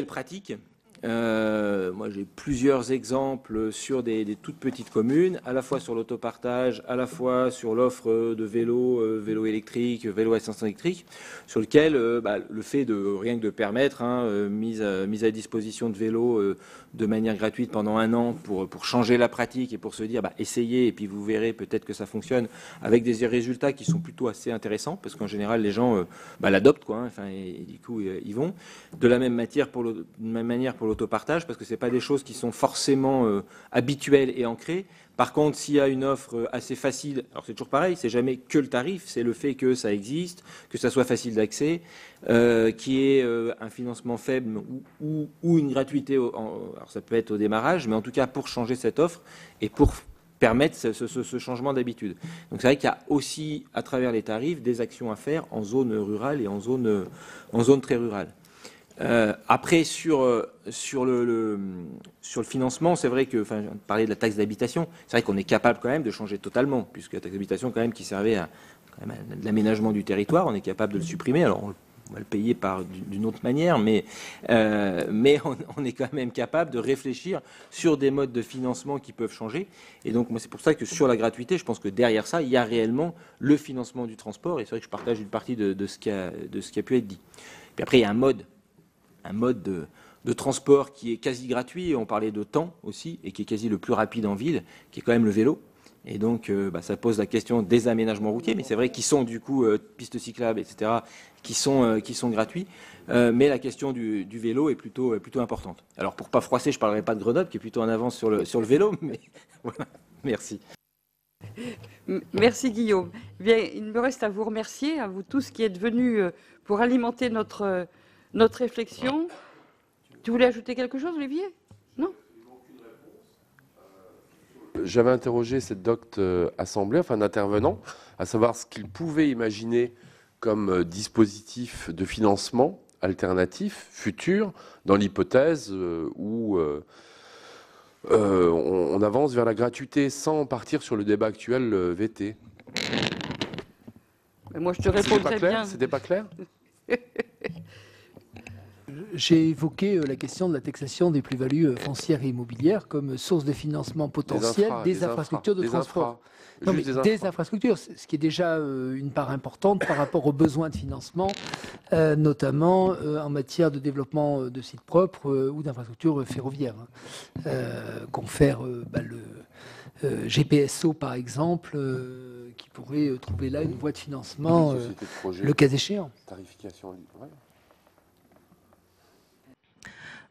pratiques. Moi, j'ai plusieurs exemples sur des toutes petites communes, à la fois sur l'autopartage, à la fois sur l'offre de vélo électrique, vélo à essence électrique, sur lequel le fait de rien que de permettre mise à disposition de vélos de manière gratuite pendant 1 an pour changer la pratique et pour se dire essayez et puis vous verrez peut-être que ça fonctionne, avec des résultats qui sont plutôt assez intéressants, parce qu'en général les gens l'adoptent, quoi, hein, et du coup ils vont. De la même manière pour l'autopartage, parce que c'est pas des choses qui sont forcément habituelles et ancrées. Par contre, s'il y a une offre assez facile, alors c'est toujours pareil, c'est jamais que le tarif, c'est le fait que ça existe, que ça soit facile d'accès, qui est un financement faible ou une gratuité, alors ça peut être au démarrage, mais en tout cas pour changer cette offre et pour permettre ce changement d'habitude. Donc c'est vrai qu'il y a aussi, à travers les tarifs, des actions à faire en zone rurale et en zone très rurale. Après, sur le financement, c'est vrai que, enfin, on parlait de la taxe d'habitation, c'est vrai qu'on est capable quand même de changer totalement, puisque la taxe d'habitation quand même qui servait à l'aménagement du territoire, on est capable de le supprimer. Alors on va le payer d'une autre manière, mais on est quand même capable de réfléchir sur des modes de financement qui peuvent changer. Et donc moi c'est pour ça que sur la gratuité, je pense que derrière ça, il y a réellement le financement du transport. Et c'est vrai que je partage une partie de ce qui a pu être dit. Puis après il y a un mode de transport qui est quasi gratuit, on parlait de temps aussi, et qui est quasi le plus rapide en ville, qui est quand même le vélo. Et donc, ça pose la question des aménagements routiers, mais c'est vrai qu'ils sont du coup pistes cyclables, etc., qui sont gratuits. Mais la question du vélo est plutôt importante. Alors, pour pas froisser, je ne parlerai pas de Grenoble, qui est plutôt en avance sur le vélo, mais voilà. Merci. Merci Guillaume. Bien, il me reste à vous remercier, à vous tous qui êtes venus pour alimenter notre réflexion. Tu voulais ajouter quelque chose, Olivier? Non? J'avais interrogé cette docte assemblée, enfin d'intervenants, à savoir ce qu'ils pouvaient imaginer comme dispositif de financement alternatif, futur, dans l'hypothèse où on avance vers la gratuité sans partir sur le débat actuel VT. Mais moi, je te réponds très bien. C'était pas clair? J'ai évoqué la question de la taxation des plus-values foncières et immobilières comme source de financement potentiel des infrastructures de transport. Non, mais des infrastructures, ce qui est déjà une part importante par rapport aux besoins de financement, notamment en matière de développement de sites propres ou d'infrastructures ferroviaires. Confère le GPSO, par exemple, qui pourrait trouver là une voie de financement, le cas échéant. Tarification libre. Ouais.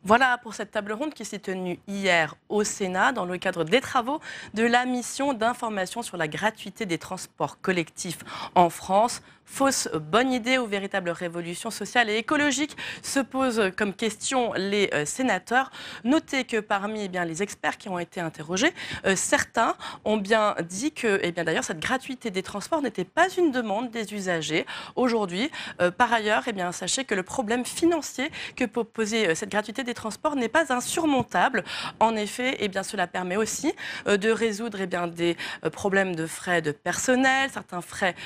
Voilà pour cette table ronde qui s'est tenue hier au Sénat dans le cadre des travaux de la mission d'information sur la gratuité des transports collectifs en France. Fausse bonne idée ou véritable révolution sociale et écologique se posent comme question les sénateurs. Notez que parmi les experts qui ont été interrogés, certains ont bien dit que d'ailleurs cette gratuité des transports n'était pas une demande des usagers. Aujourd'hui, par ailleurs, sachez que le problème financier que peut poser cette gratuité des transports n'est pas insurmontable. En effet, cela permet aussi de résoudre des problèmes de frais de personnel, certains frais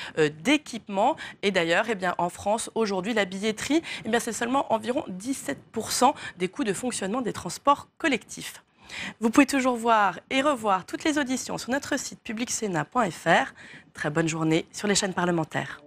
d'équipement. Et d'ailleurs, en France, aujourd'hui, la billetterie, c'est seulement environ 17% des coûts de fonctionnement des transports collectifs. Vous pouvez toujours voir et revoir toutes les auditions sur notre site publicsénat.fr. Très bonne journée sur les chaînes parlementaires.